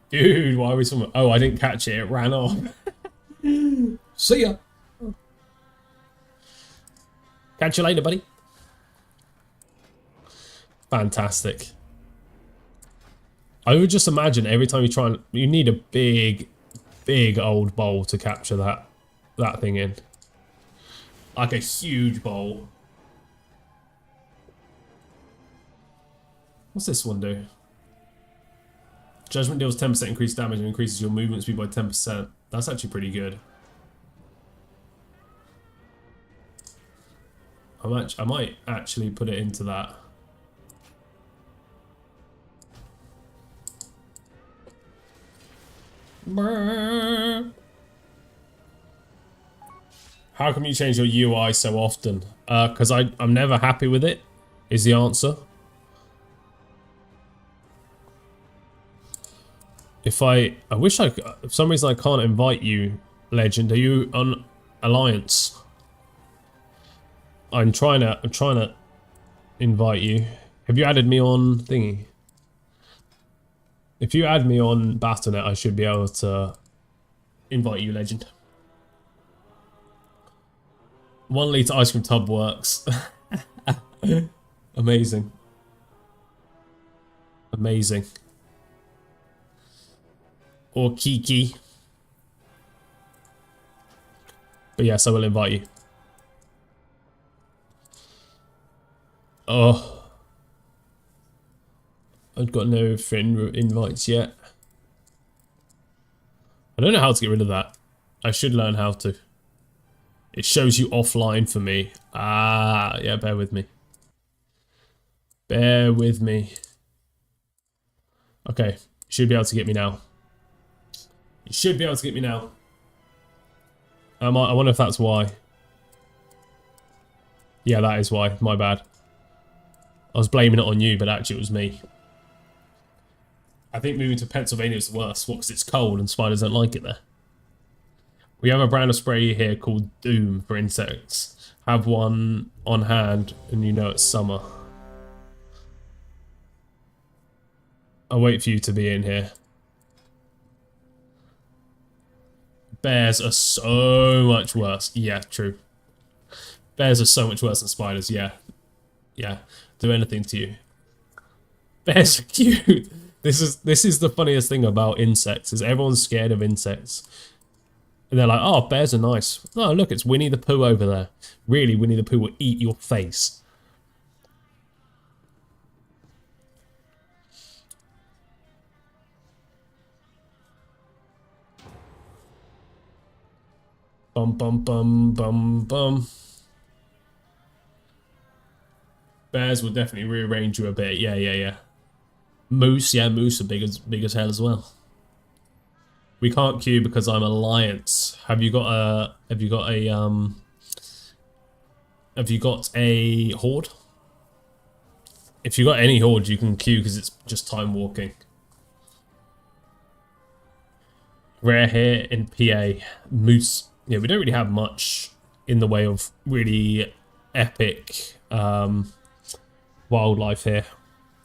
Dude, why are we so? Oh, I didn't catch it. It ran off. See ya. Catch you later, buddy. Fantastic. I would just imagine every time you try and you need a big old bowl to capture that thing in. Like a huge bowl. What's this one do? Judgment deals 10% increased damage and increases your movement speed by 10%. That's actually pretty good. I might actually put it into that. How come you change your UI so often? Because I'm never happy with it, is the answer. If I wish I, for some reason I can't invite you, Legend. Are you on Alliance? I'm trying to invite you. Have you added me on thingy? If you add me on Battle.net, I should be able to invite you, Legend. 1 litre ice cream tub works. Amazing. Amazing. Or Kiki. But yes, I will invite you. Oh. I've got no friend invites yet. I don't know how to get rid of that. I should learn how to. It shows you offline for me. Ah, yeah, bear with me. Bear with me. Okay, you should be able to get me now. You should be able to get me now. I wonder if that's why. Yeah, that is why. My bad. I was blaming it on you, but actually it was me. I think moving to Pennsylvania is the worst. What, because it's cold and spiders don't like it there? We have a brand of spray here called Doom for insects. Have one on hand and you know it's summer. I'll wait for you to be in here. Bears are so much worse. Yeah, true. Bears are so much worse than spiders. Yeah. Yeah. Do anything to you. Bears are cute. This is the funniest thing about insects, is everyone's scared of insects. And they're like, oh, bears are nice. Oh, look, it's Winnie the Pooh over there. Really, Winnie the Pooh will eat your face. Bum, bum, bum, bum, bum. Bears will definitely rearrange you a bit. Yeah, yeah, yeah. Moose, yeah, moose are big as hell as well. We can't queue because I'm Alliance. Have you got a horde? If you got any horde, you can queue because it's just time walking. Rare here in PA. Moose. Yeah, we don't really have much in the way of really epic wildlife here.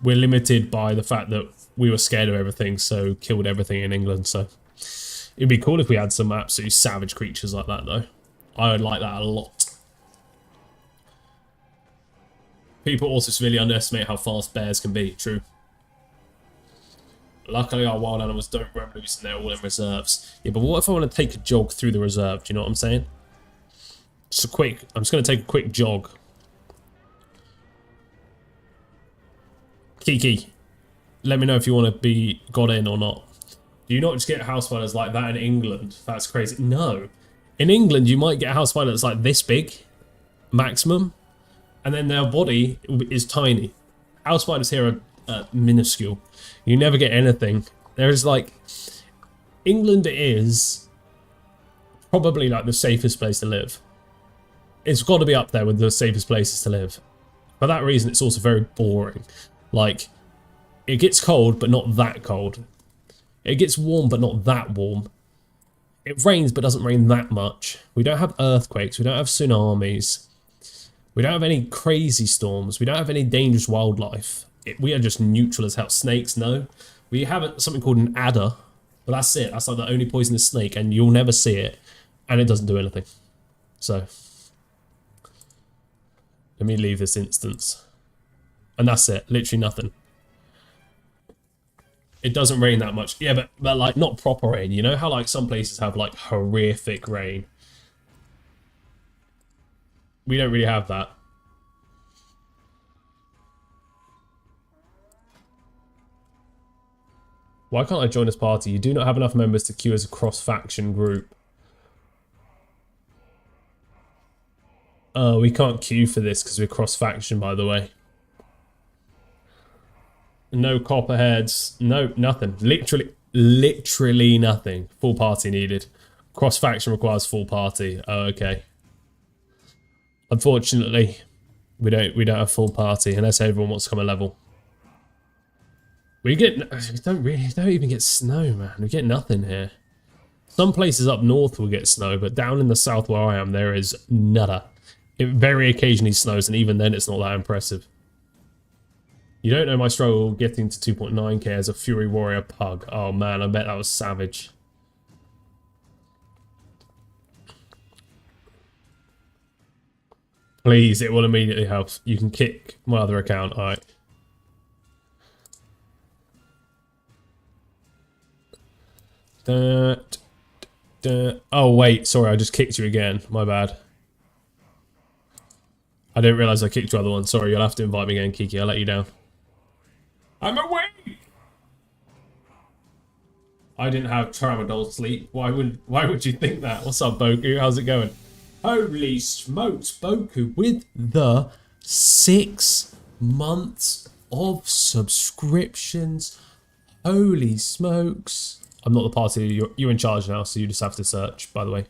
We're limited by the fact that we were scared of everything, so killed everything in England, so it'd be cool if we had some absolutely savage creatures like that, though. I would like that a lot. People also severely underestimate how fast bears can be. True. Luckily, our wild animals don't run loose and they're all in reserves. Yeah, but what if I want to take a jog through the reserve? Do you know what I'm saying? Just a quick... I'm just going to take a quick jog. Kiki, let me know if you want to be got in or not. Do you not just get house spiders like that in England? That's crazy. No. In England, you might get a house spider that's like this big, maximum, and then their body is tiny. House spiders here are minuscule. You never get anything. There's like... England is probably like the safest place to live. It's got to be up there with the safest places to live. For that reason, it's also very boring. Like, it gets cold, but not that cold. It gets warm, but not that warm. It rains, but doesn't rain that much. We don't have earthquakes. We don't have tsunamis. We don't have any crazy storms. We don't have any dangerous wildlife. We are just neutral as hell. Snakes, no. We have something called an adder, but that's it. That's like the only poisonous snake, and you'll never see it, and it doesn't do anything. So, let me leave this instance. And that's it. Literally nothing. It doesn't rain that much. Yeah, but like not proper rain. You know how like some places have like horrific rain? We don't really have that. Why can't I join this party? You do not have enough members to queue as a cross-faction group. We can't queue for this because we're cross-faction, by the way. No copperheads. No, nothing. Literally nothing. Full party needed. Cross-faction requires full party. Oh, okay. Unfortunately, we don't have full party unless everyone wants to come a level. We don't even get snow, man. We get nothing here. Some places up north will get snow, but down in the south where I am, there is nada. It very occasionally snows, and even then, it's not that impressive. You don't know my struggle getting to 2.9k as a Fury Warrior Pug. Oh man, I bet that was savage. Please, it will immediately help. You can kick my other account. Alright. Oh wait, sorry, I just kicked you again. My bad. I didn't realise I kicked your other one. Sorry, you'll have to invite me again, Kiki. I'll let you down. I'm awake! I didn't have tramadol sleep. Why would you think that? What's up, Boku? How's it going? Holy smokes, Boku with the 6 months of subscriptions. Holy smokes. I'm not the party. You're in charge now, so you just have to search, by the way.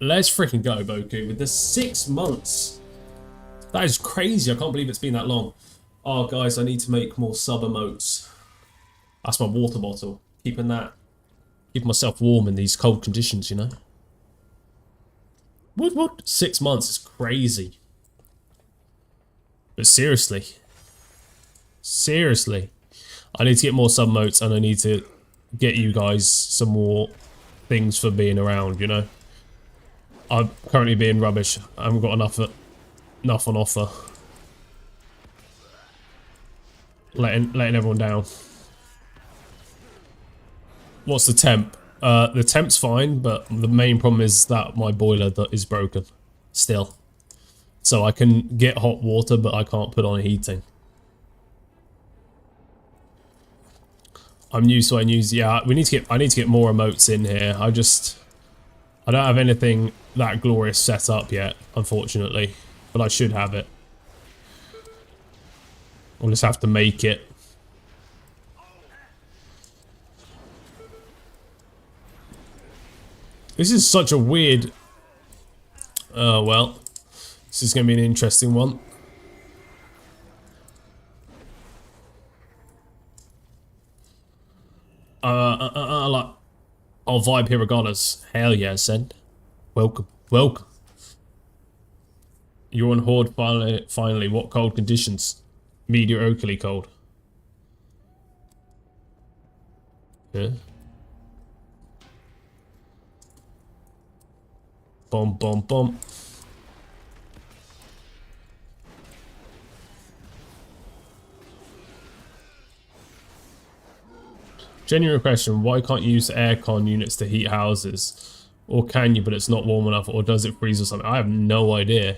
Let's freaking go, Boku. With the 6 months. That is crazy. I can't believe it's been that long. Oh, guys, I need to make more sub emotes. That's my water bottle. Keeping myself warm in these cold conditions, you know? What? 6 months is crazy. But seriously. Seriously. I need to get more sub emotes, and I need to get you guys some more things for being around, you know? I'm currently being rubbish. I haven't got enough on offer. Letting everyone down. What's the temp? The temp's fine, but the main problem is that my boiler is broken. Still. So I can get hot water, but I can't put on heating. Yeah, I need to get more emotes in here. I don't have anything that glorious set up yet, unfortunately. But I should have it. I'll just have to make it. This is such a weird... well. This is going to be an interesting one. I'll vibe here regardless. Hell yeah, send. Welcome. Welcome. You're on Horde finally. What cold conditions? Mediocrely cold. Yeah. Bomb, bomb, bomb. Genuine question, why can't you use aircon units to heat houses? Or can you, but it's not warm enough, or does it freeze or something? I have no idea.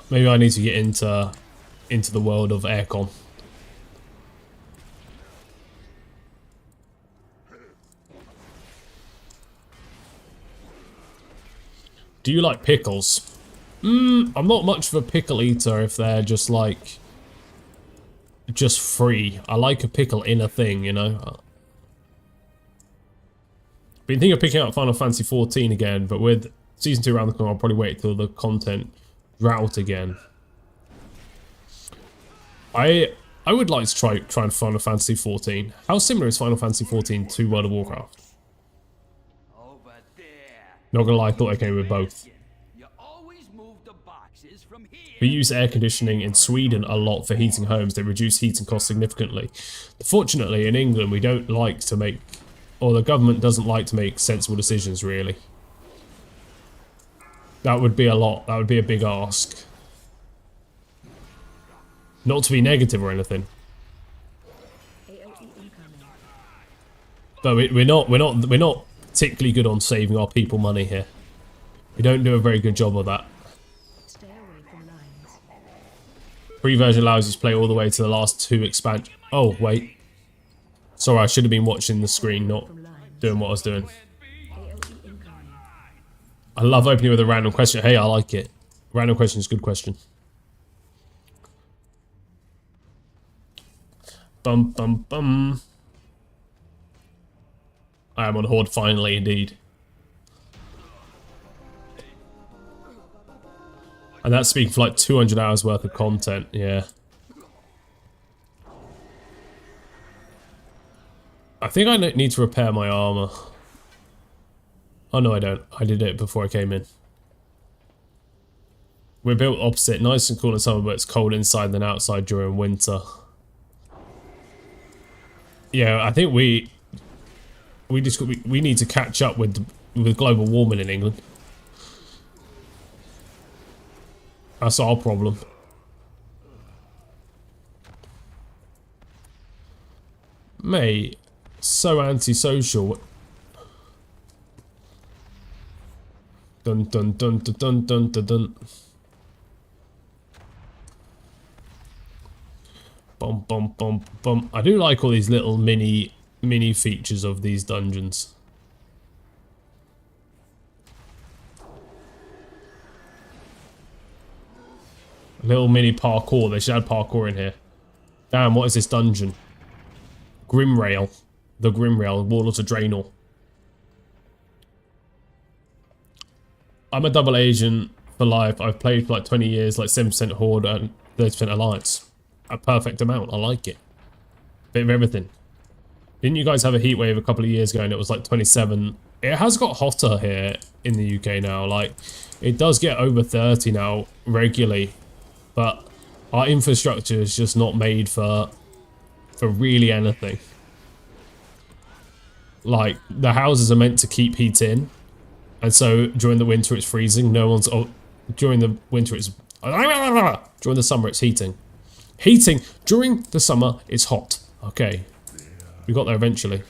Maybe I need to get into the world of aircon. Do you like pickles? I'm not much of a pickle eater if they're just like... just free. I like a pickle in a thing, you know? Been thinking of picking up Final Fantasy 14 again, but with Season 2 around the corner, I'll probably wait till the content drought again. I would like to try Final Fantasy 14. How similar is Final Fantasy 14 to World of Warcraft? Not gonna lie, I thought I came with both. We use air conditioning in Sweden a lot for heating homes. They reduce heating costs significantly. Fortunately, in England, we don't like to make, or the government doesn't like to make sensible decisions, really. That would be a lot. That would be a big ask. Not to be negative or anything. But we're not particularly good on saving our people money here. We don't do a very good job of that. Free version allows you to play all the way to the last 2 expansions. Oh, wait. Sorry, I should have been watching the screen, not doing what I was doing. AOE incoming. I love opening with a random question. Hey, I like it. Random question is a good question. Bum bum bum. I am on Horde finally, indeed. And that's speaking for like 200 hours worth of content, yeah. I think I need to repair my armor. Oh no, I don't. I did it before I came in. We're built opposite, nice and cool in summer, but it's cold inside than outside during winter. Yeah, I think we need to catch up with global warming in England. That's our problem. Mate, so antisocial. Dun dun dun dun dun dun dun dun. Bum bum bum bum. I do like all these little mini features of these dungeons. Little mini parkour. They should add parkour in here. Damn, what is this dungeon? Grimrail. The Grimrail, Warlords of Draenor. I'm a double agent for life. I've played for like 20 years, like 7% Horde and 30% Alliance. A perfect amount. I like it. Bit of everything. Didn't you guys have a heat wave a couple of years ago and it was like 27? It has got hotter here in the UK now. Like, it does get over 30 now regularly. But our infrastructure is just not made for really anything. Like, the houses are meant to keep heat in. And so during the winter it's freezing. No one's... Oh, during the winter it's... During the summer it's heating. Heating! During the summer it's hot. Okay. We got there eventually.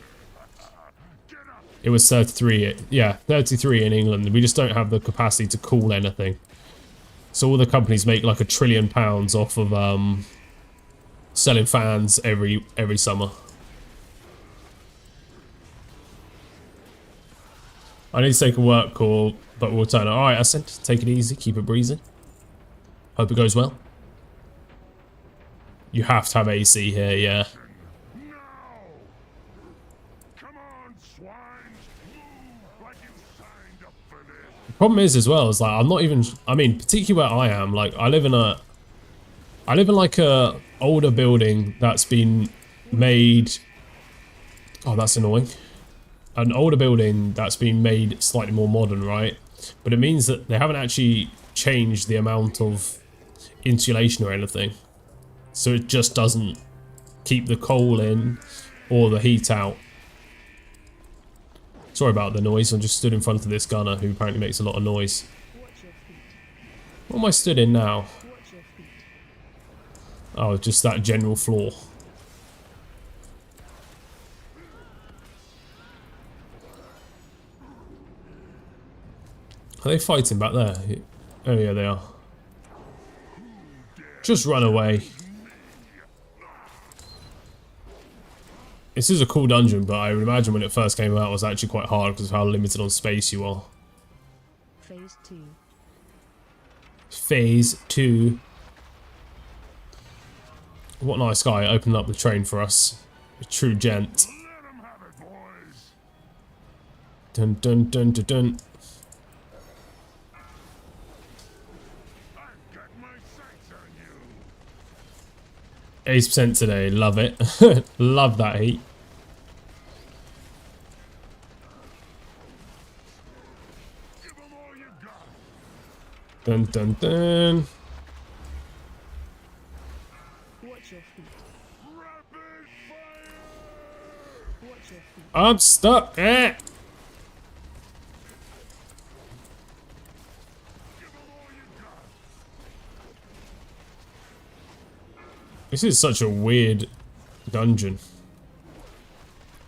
It was 33. Yeah, 33 in England. We just don't have the capacity to cool anything. So all the companies make like £1 trillion off of selling fans every summer. I need to take a work call, but we'll turn it. Alright, Ascent, take it easy, keep it breezy. Hope it goes well. You have to have AC here, yeah. No! Come on, swines! Move like you signed up for this! The problem is as well, is like I'm not even, I mean, particularly where I am, like I live in like a older building that's been made, oh that's annoying. An older building that's been made slightly more modern, right? But it means that they haven't actually changed the amount of insulation or anything. So it just doesn't keep the coal in or the heat out. Sorry about the noise, I just stood in front of this gunner who apparently makes a lot of noise. What am I stood in now? Oh, just that general floor. Are they fighting back there? Oh yeah, they are. Just run away. This is a cool dungeon, but I would imagine when it first came out it was actually quite hard because of how limited on space you are. Phase 2. Phase 2. What nice guy opening up the train for us. A true gent. Let 'em have it, boys! Dun dun dun dun dun. I've got my sights on you! 8% today, love it. Love that heat. Give 'em all you got! Dun dun dun. Watch your feet. Rapid fire! Watch your feet. I'm stuck. Eh. Give 'em all you got! This is such a weird dungeon.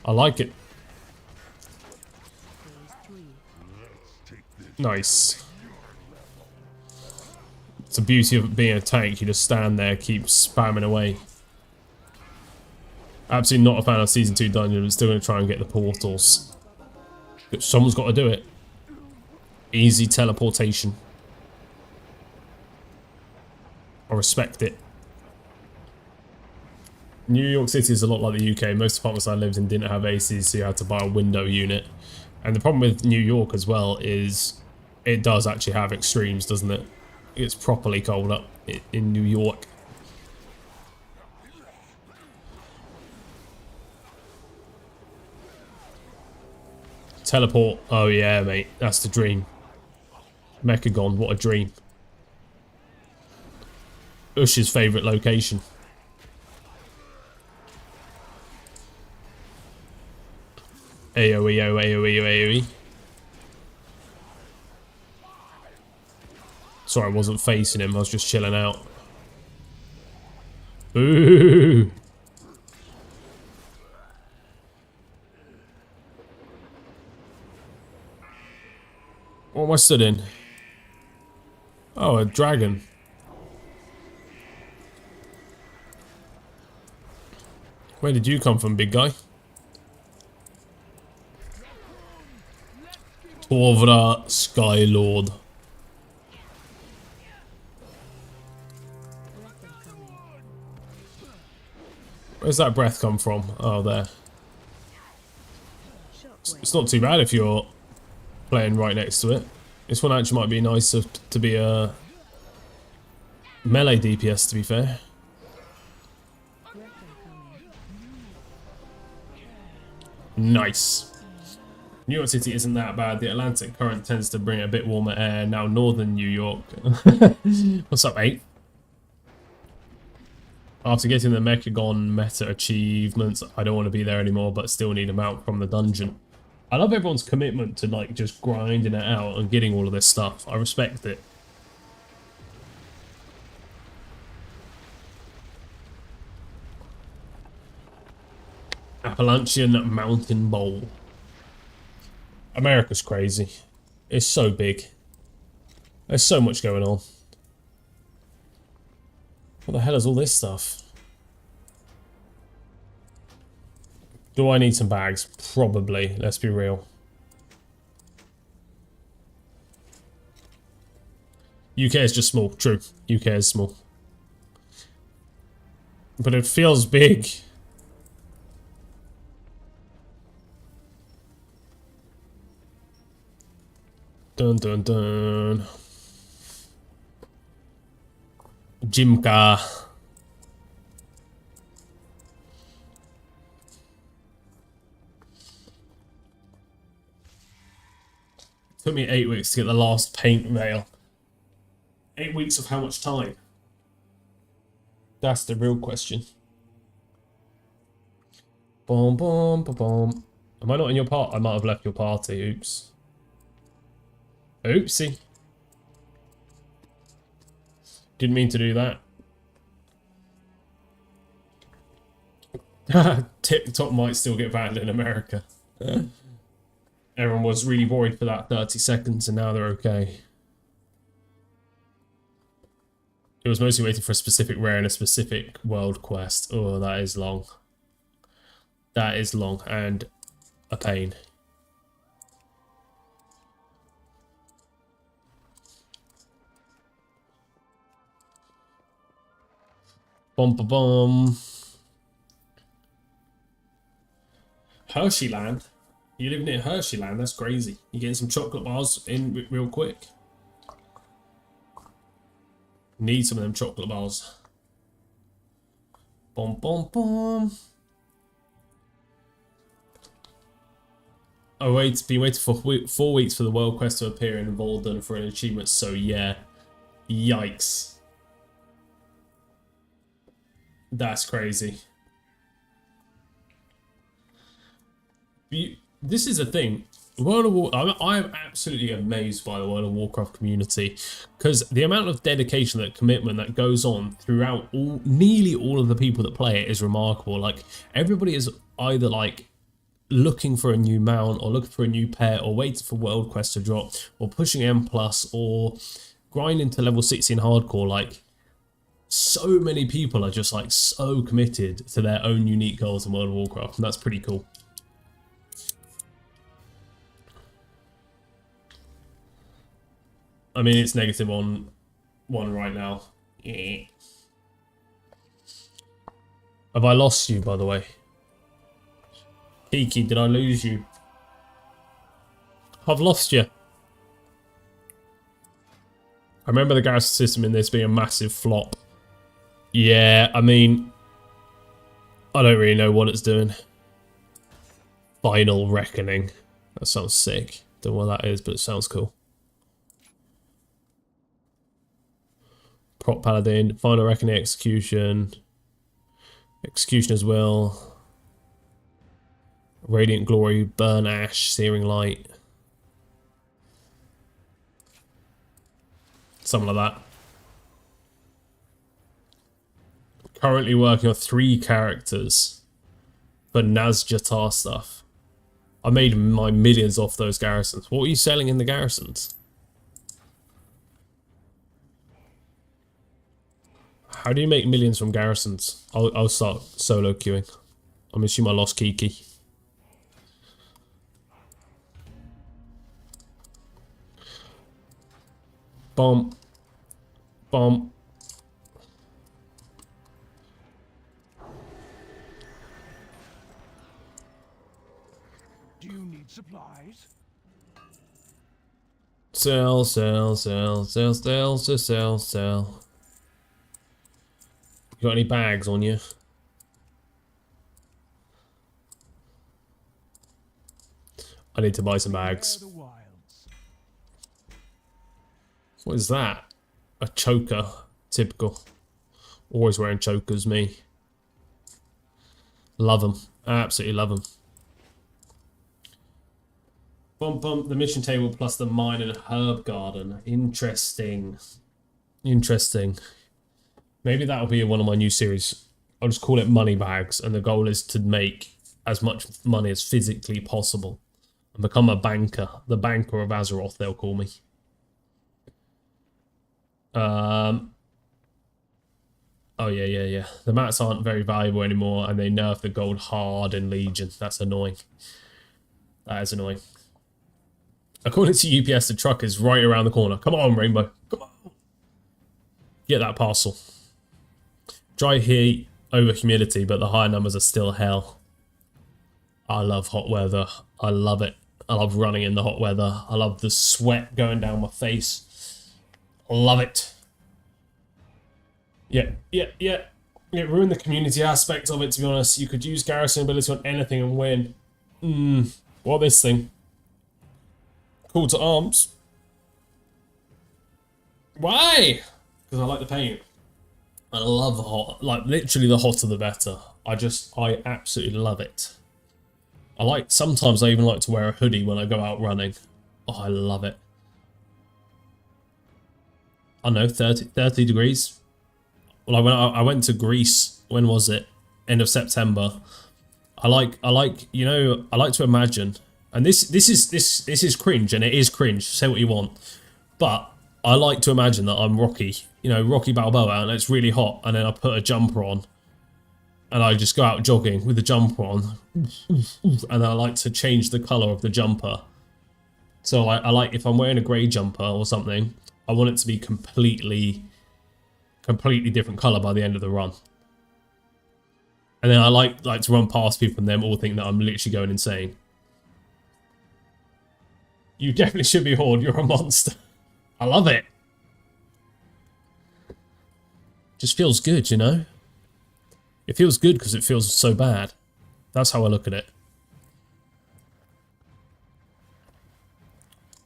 I like it. Phase 3. Let's take this. Nice. It's the beauty of being a tank. You just stand there, keep spamming away. Absolutely not a fan of Season 2 dungeon, but still going to try and get the portals. Someone's got to do it. Easy teleportation. I respect it. New York City is a lot like the UK. Most apartments I lived in didn't have ACs, so you had to buy a window unit. And the problem with New York as well is it does actually have extremes, doesn't it? It's properly cold up in New York. Teleport. Oh yeah, mate. That's the dream. Mechagon, what a dream. Ush's favourite location. AoE, AoE, AoE. Sorry, I wasn't facing him. I was just chilling out. Ooh. What am I stood in? Oh, a dragon. Where did you come from, big guy? Torvra Skylord. Where's that breath come from? Oh, there. It's not too bad if you're playing right next to it. This one actually might be nicer to be a melee DPS, to be fair. Nice. New York City isn't that bad. The Atlantic current tends to bring a bit warmer air. Now northern New York. What's up, mate? After getting the Mechagon meta achievements, I don't want to be there anymore, but still need a mount from the dungeon. I love everyone's commitment to like just grinding it out and getting all of this stuff. I respect it. Appalachian Mountain Bowl. America's crazy. It's so big. There's so much going on. What the hell is all this stuff? Do I need some bags? Probably. Let's be real. UK is just small. True. UK is small. But it feels big. Dun dun dun. Jimka. Took me 8 weeks to get the last paint mail. 8 weeks of how much time? That's the real question. Boom, boom, boom, boom. Am I not in your part? I might have left your party. Oops. Oopsie. Didn't mean to do that. TikTok might still get banned in America. Everyone was really worried for that 30 seconds and now they're okay. It was mostly waiting for a specific rare and a specific world quest. Oh, that is long. That is long and a pain. Bum ba bum. Hersheyland. You live near Hersheyland, that's crazy. You're getting some chocolate bars in real quick. Need some of them chocolate bars. Bum bum bum. Oh wait, been waiting for 4 weeks for the world quest to appear in Volden for an achievement, so yeah. Yikes. That's crazy. This is a thing. World of War. I am absolutely amazed by the World of Warcraft community because the amount of dedication, that commitment that goes on throughout nearly all of the people that play it is remarkable. Like everybody is either like looking for a new mount or looking for a new pet or waiting for world quest to drop or pushing M+ or grinding to level 60 in hardcore. Like so many people are just like so committed to their own unique goals in World of Warcraft, and that's pretty cool. I mean, it's negative on 1 right now. Yeah. Have I lost you, by the way? Kiki, did I lose you? I've lost you. I remember the garrison system in this being a massive flop. Yeah, I mean, I don't really know what it's doing. Final Reckoning. That sounds sick. Don't know what that is, but it sounds cool. Prop Paladin, Final Reckoning, Execution. Executioner's Will. Radiant Glory, Burn Ash, Searing Light. Something like that. Currently working on 3 characters for Nazjatar stuff. I made my millions off those garrisons. What are you selling in the garrisons? How do you make millions from garrisons? I'll start solo queuing. I'm assuming I lost Kiki. Bomb. Bomb. Do you need supplies? Sell, sell, sell, sell, sell, sell, sell, sell. You got any bags on you? I need to buy some bags. What is that? A choker. Typical. Always wearing chokers, me. Love them. Absolutely love them. Bump bump the mission table plus the mine and herb garden. Interesting. Interesting. Maybe that'll be one of my new series. I'll just call it money bags, and the goal is to make as much money as physically possible and become a banker. The banker of Azeroth, they'll call me. Oh yeah. The mats aren't very valuable anymore, and they nerf the gold hard in Legion. That's annoying. That is annoying. According to UPS, the truck is right around the corner. Come on, Rainbow. Come on. Get that parcel. Dry heat over humidity, but the higher numbers are still hell. I love hot weather. I love it. I love running in the hot weather. I love the sweat going down my face. I love it. Yeah. It ruined the community aspect of it, to be honest. You could use garrison ability on anything and win. What this thing? Call to arms. Why? Because I like the paint. I love the hot, like literally the hotter the better. I absolutely love it. Sometimes I even like to wear a hoodie when I go out running. Oh, I love it. I know, 30 degrees. Well, I went to Greece, when was it? End of September. I like, you know, I like to imagine, and this is cringe, and it is cringe, say what you want, but I like to imagine that I'm Rocky, you know, Rocky Balboa, and it's really hot, and then I put a jumper on, and I just go out jogging with the jumper on, and I like to change the colour of the jumper. So I like, if I'm wearing a grey jumper or something, I want it to be completely different colour by the end of the run. And then I like to run past people and them all think that I'm literally going insane. You definitely should be Horde, you're a monster. I love it. Just feels good, you know? It feels good because it feels so bad. That's how I look at it.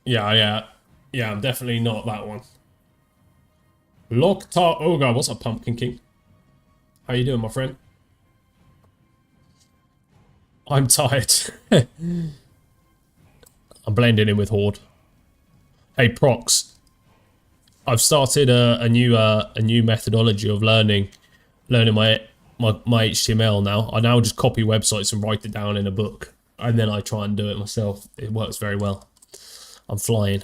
Yeah, I'm definitely not that one. Loktar Ogre, what's up, Pumpkin King? How you doing, my friend? I'm tired. I'm blending in with Horde. Hey, Prox. I've started a new methodology of learning my HTML now. I now just copy websites and write it down in a book, and then I try and do it myself. It works very well. I'm flying.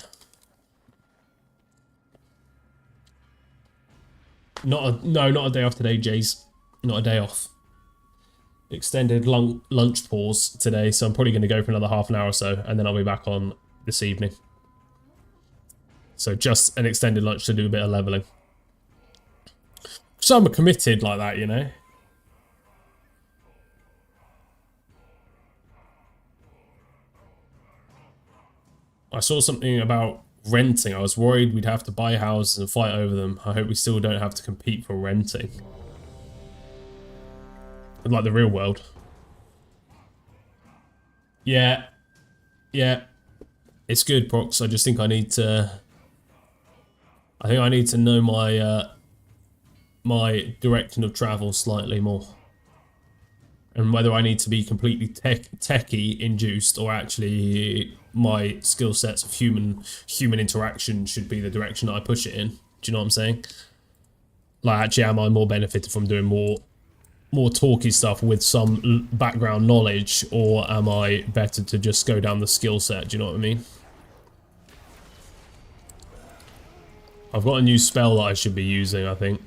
Not a day off today, Jace. Not a day off. Extended lunch pause today, so I'm probably going to go for another half an hour or so, and then I'll be back on this evening. So just an extended lunch to do a bit of leveling. So I'm committed like that, you know. I saw something about renting. I was worried we'd have to buy houses and fight over them. I hope we still don't have to compete for renting. Like the real world. Yeah. Yeah. It's good, Prox. I just think I need to... I think I need to know my my direction of travel slightly more. And whether I need to be completely techie induced or actually my skill sets of human interaction should be the direction that I push it in. Do you know what I'm saying? Like, actually, am I more benefited from doing more talky stuff with some background knowledge, or am I better to just go down the skill set? Do you know what I mean? I've got a new spell that I should be using, I think.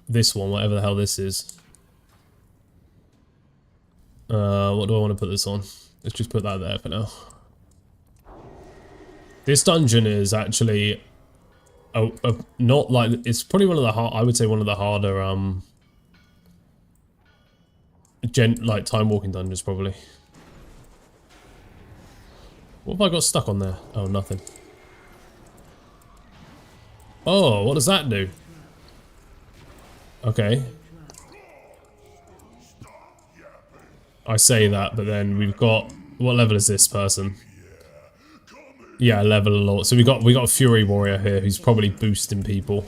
This one, whatever the hell this is. What do I want to put this on? Let's just put that there for now. This dungeon is actually not like, it's probably one of the I would say one of the harder like time walking dungeons probably. What have I got stuck on there? Oh, nothing. Oh, what does that do? Okay. I say that, but then we've got... What level is this person? Yeah, level a lot. So we got a Fury Warrior here who's probably boosting people.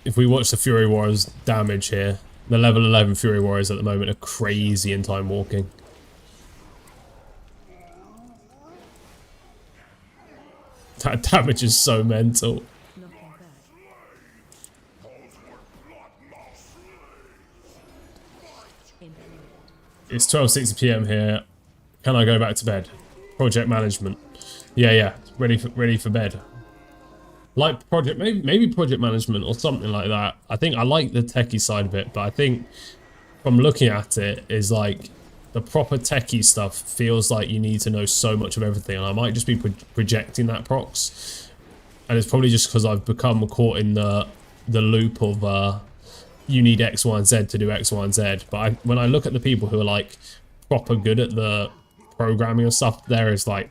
If we watch the Fury Warrior's damage here, the level 11 Fury Warriors at the moment are crazy in time walking. That damage is so mental. It's 12:60 PM here. Can I go back to bed? Project management. Yeah. Ready for bed. Like project, maybe project management or something like that. I think I like the techie side of it, but I think from looking at it is like the proper techie stuff feels like you need to know so much of everything, and I might just be projecting that, Prox. And it's probably just because I've become caught in the loop of you need X, Y, and Z to do X, Y, and Z. But when I look at the people who are like proper good at the programming and stuff, that's like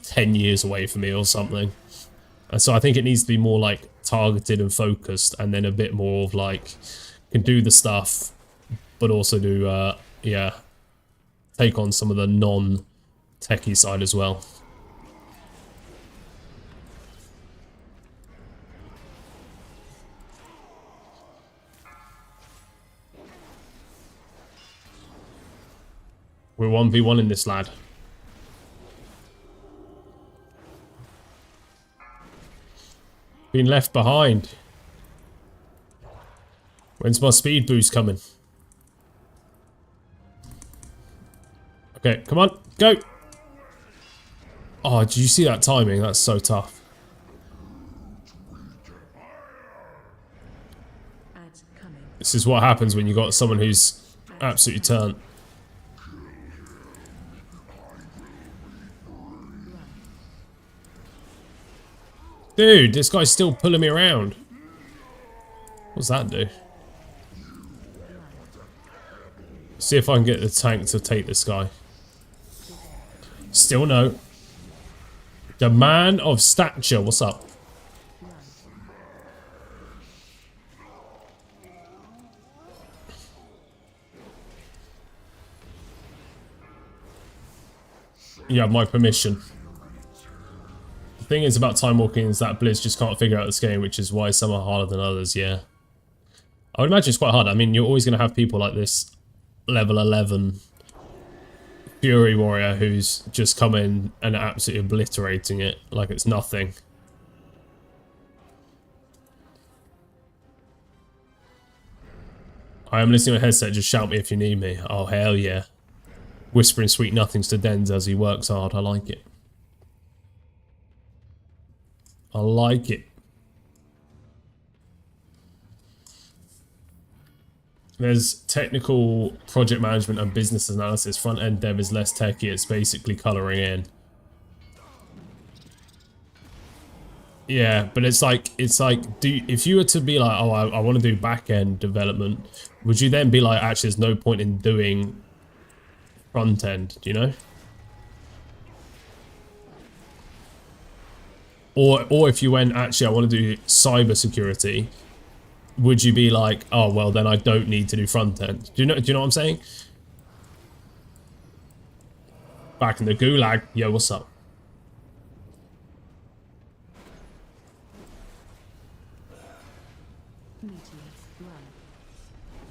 10 years away from me or something. And so I think it needs to be more like targeted and focused, and then a bit more of like can do the stuff, but also do yeah, take on some of the non-techie side as well. We're 1v1 in this, lad. Been left behind. When's my speed boost coming? Okay, come on, go! Oh, did you see that timing? That's so tough. This is what happens when you got someone who's absolutely turned. Dude, this guy's still pulling me around. What's that do? See if I can get the tank to take this guy. Still no. The man of stature, what's up? You have my permission. The thing is about time walking is that Blizz just can't figure out this game, which is why some are harder than others, yeah. I would imagine it's quite hard. I mean, you're always going to have people like this level 11 Fury Warrior who's just come in and absolutely obliterating it like it's nothing. I am listening to a headset, just shout me if you need me. Oh, hell yeah. Whispering sweet nothings to Denz as he works hard, I like it. I like it. There's technical project management and business analysis. Front end dev is less techy. It's basically coloring in. Yeah, but it's like if you were to be like, oh, I want to do back end development, would you then be like, actually, there's no point in doing front end, do you know? Or if you went, actually, I want to do cyber security, would you be like, oh, well, then I don't need to do front end? Do you know what I'm saying? Back in the gulag, yo, what's up? Meteors run.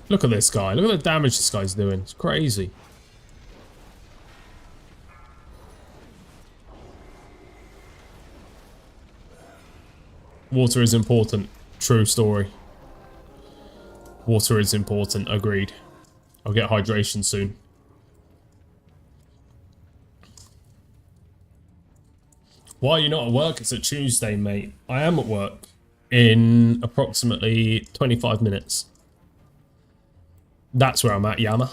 Look at this guy. Look at the damage this guy's doing. It's crazy. Water is important. True story. Water is important. Agreed. I'll get hydration soon. Why are you not at work? It's a Tuesday, mate. I am at work in approximately 25 minutes. That's where I'm at, Yama.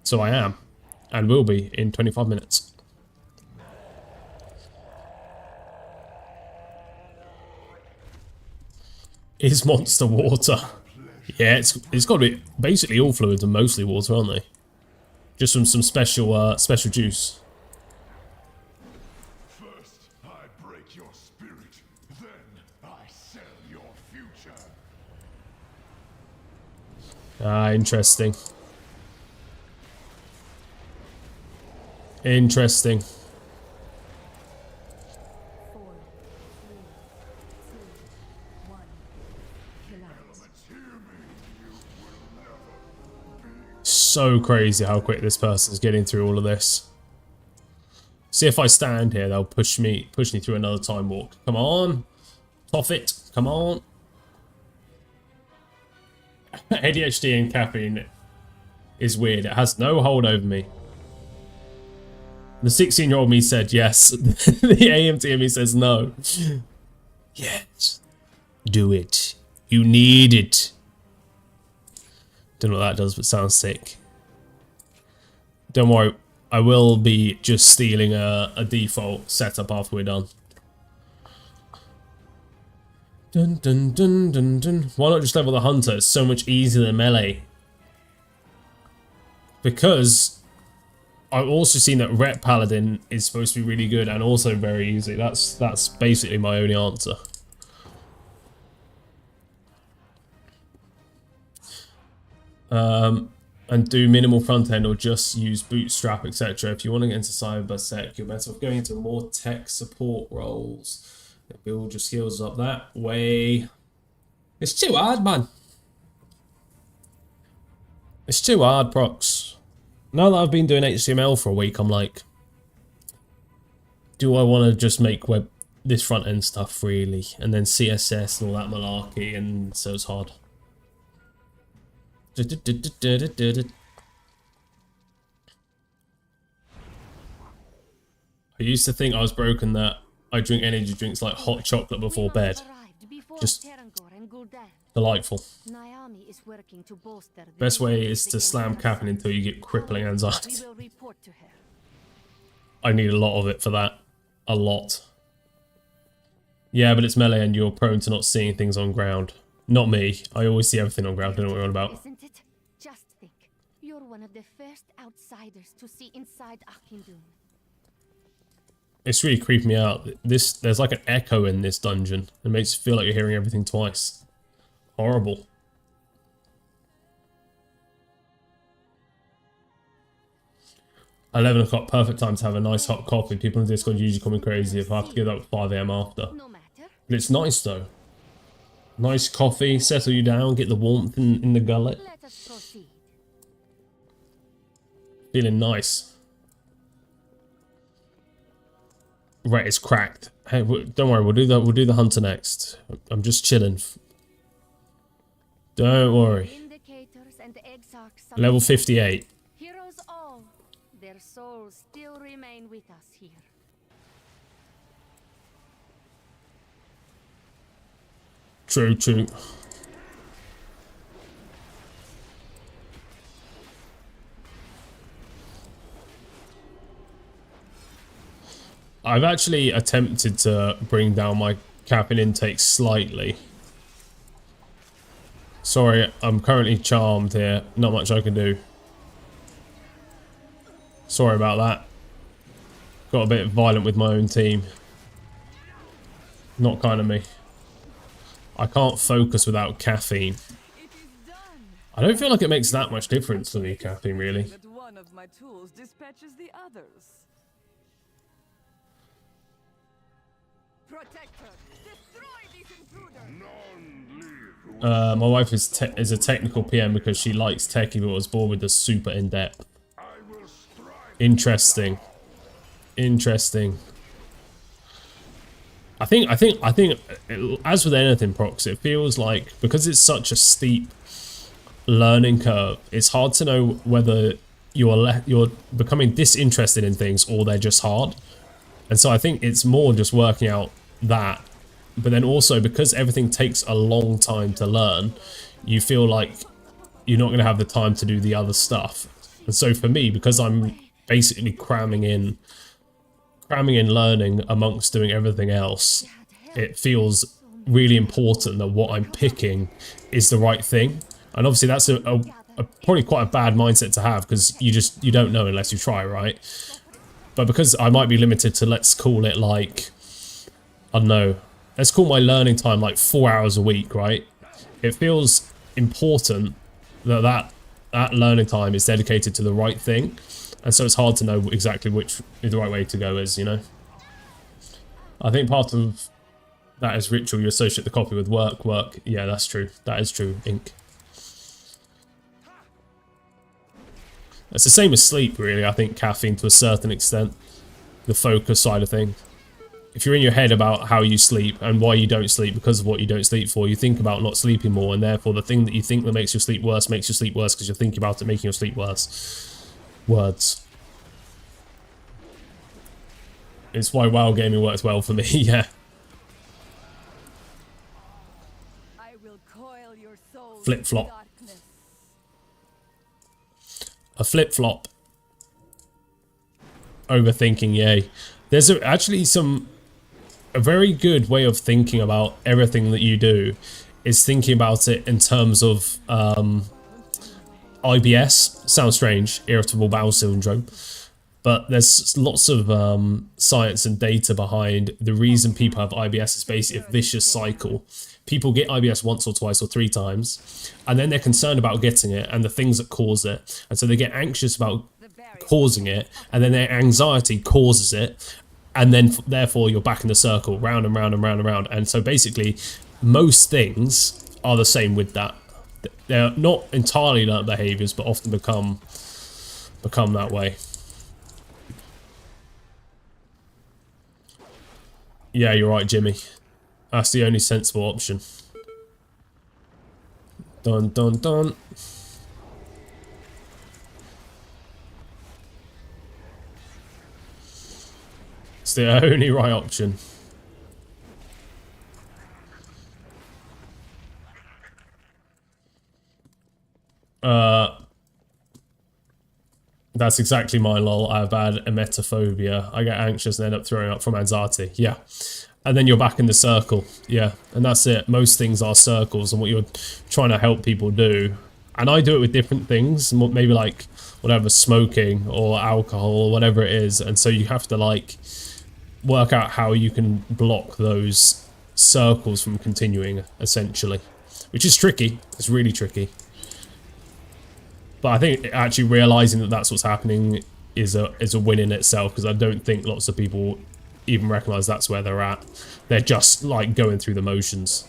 So I am. And will be in 25 minutes. Is monster water? Yeah, it's got to be basically all fluids and mostly water, aren't they? Just from some special special juice. First, I break your spirit. Then, I sell your future. Ah, interesting. Interesting. 4, 3, 2, 1. Kill out. So crazy how quick this person's getting through all of this. See, if I stand here, they'll push me through another time walk. Come on. Toff it. Come on. ADHD and caffeine is weird. It has no hold over me. The 16-year-old me said yes. The AMT in me says no. Yes. Do it. You need it. Don't know what that does, but sounds sick. Don't worry. I will be just stealing a default setup after we're done. Dun dun dun dun dun. Why not just level the hunter? It's so much easier than melee. Because I've also seen that rep Paladin is supposed to be really good and also very easy. That's basically my only answer. And do minimal front end or just use bootstrap, etc. If you want to get into cybersec, you're better off going into more tech support roles. Build your skills up that way. It's too hard, man. It's too hard, procs. Now that I've been doing HTML for a week, I'm like, do I want to just make this front end stuff really, and then CSS and all that malarkey, and so it's hard. I used to think I was broken that I drink energy drinks like hot chocolate before bed. Just delightful. Best way is to slam caffeine until you get crippling anxiety. I need a lot of it for that. A lot. Yeah, but it's melee and you're prone to not seeing things on ground. Not me. I always see everything on ground. I don't know what you're on about. Isn't it? Just think. You're one of the first outsiders to see inside Akindun. It's really creeping me out. There's like an echo in this dungeon. It makes you feel like you're hearing everything twice. Horrible. $11 o'clock, perfect time to have a nice hot coffee. People in Discord usually call me crazy if I have to get up at 5 AM after. No matter. But it's nice though. Nice coffee, settle you down, get the warmth in the gullet. Let us proceed. Feeling nice. Right, it's cracked. Hey, don't worry, we'll do the hunter next. I'm just chilling. Don't worry. Indicators and exarchs. Level 58. Heroes all. Their souls still remain with us here. True, true. I've actually attempted to bring down my caffeine intake slightly. Sorry, I'm currently charmed here. Not much I can do. Sorry about that. Got a bit violent with my own team. Not kind of me. I can't focus without caffeine. I don't feel like it makes that much difference for me, caffeine, really. That one of my tools dispatches the others. Protector, destroy these intruders. My wife is a technical PM because she likes techie, but was bored with the super in-depth. Interesting. Interesting. I think, as with anything, Prox, it feels like, because it's such a steep learning curve, it's hard to know whether you're becoming disinterested in things or they're just hard. And so I think it's more just working out that. But then also, because everything takes a long time to learn, you feel like you're not going to have the time to do the other stuff. And so for me, because I'm basically cramming in learning amongst doing everything else, it feels really important that what I'm picking is the right thing. And obviously that's a probably quite a bad mindset to have, because you don't know unless you try, right? But because I might be limited to, let's call it like, I don't know, let's call my learning time like 4 hours a week, right? It feels important that learning time is dedicated to the right thing. And so it's hard to know exactly which the right way to go is, you know? I think part of that is ritual. You associate the coffee with work. Yeah, that's true. That is true, Ink. It's the same as sleep, really. I think caffeine, to a certain extent, the focus side of thing. If you're in your head about how you sleep and why you don't sleep because of what you don't sleep for, you think about not sleeping more, and therefore the thing that you think that makes your sleep worse because you're thinking about it making your sleep worse. Words. It's why WoW gaming works well for me, yeah. I will coil your soul Flip-flop. in darkness. A flip-flop. Overthinking, yay. There's actually a very good way of thinking about everything that you do is thinking about it in terms of IBS. Sounds strange, irritable bowel syndrome. But there's lots of science and data behind the reason people have IBS is basically a vicious cycle. People get IBS once or twice or 3 times, and then they're concerned about getting it and the things that cause it. And so they get anxious about causing it, and then their anxiety causes it, and then therefore you're back in the circle, round and round and round and round. And so basically, most things are the same with that. They're not entirely learned behaviors, but often become that way. Yeah, you're right, Jimmy. That's the only sensible option. Dun dun dun. It's the only right option. That's exactly mine, lol. I've had emetophobia. I get anxious and end up throwing up from anxiety. Yeah. And then you're back in the circle. Yeah. And that's it. Most things are circles, and what you're trying to help people do. And I do it with different things, maybe like whatever, smoking or alcohol or whatever it is. And so you have to like work out how you can block those circles from continuing, essentially, which is tricky. It's really tricky. But I think actually realizing that that's what's happening is a win in itself, because I don't think lots of people even recognize that's where they're at. They're just like going through the motions.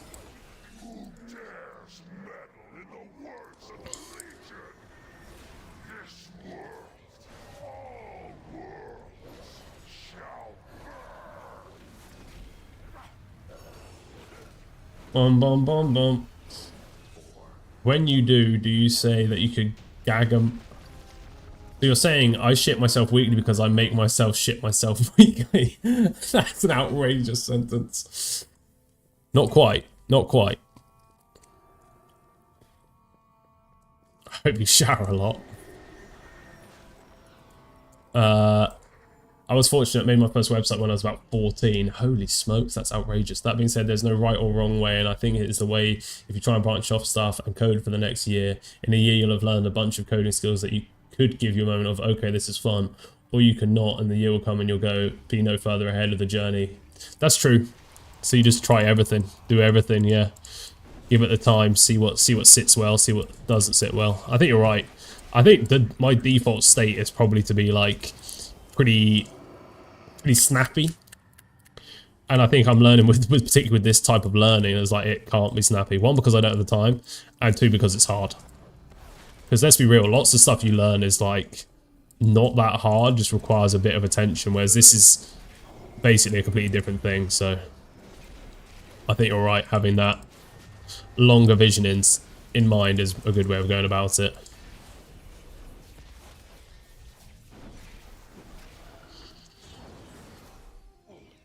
Bum bum bum bum. When you do you say that you could gag them? So you're saying I shit myself weekly because I make myself shit myself weekly? That's an outrageous sentence. Not quite. Not quite. hope you shower a lot. I was fortunate, made my first website when I was about 14. Holy smokes, that's outrageous. That being said, there's no right or wrong way, and I think it is the way, if you try and branch off stuff and code for the next year, in a year you'll have learned a bunch of coding skills that you could give you a moment of, okay, this is fun, or you can not, and the year will come and you'll go, be no further ahead of the journey. That's true. So you just try everything, do everything, yeah. Give it the time, see what sits well, see what doesn't sit well. I think you're right. I think my default state is probably to be like pretty snappy, and I think I'm learning with particularly with this type of learning is like it can't be snappy. One, because I don't have the time, and two, because it's hard. Because let's be real, lots of stuff you learn is like not that hard, just requires a bit of attention, whereas this is basically a completely different thing. So I think you're right, having that longer vision in mind is a good way of going about it.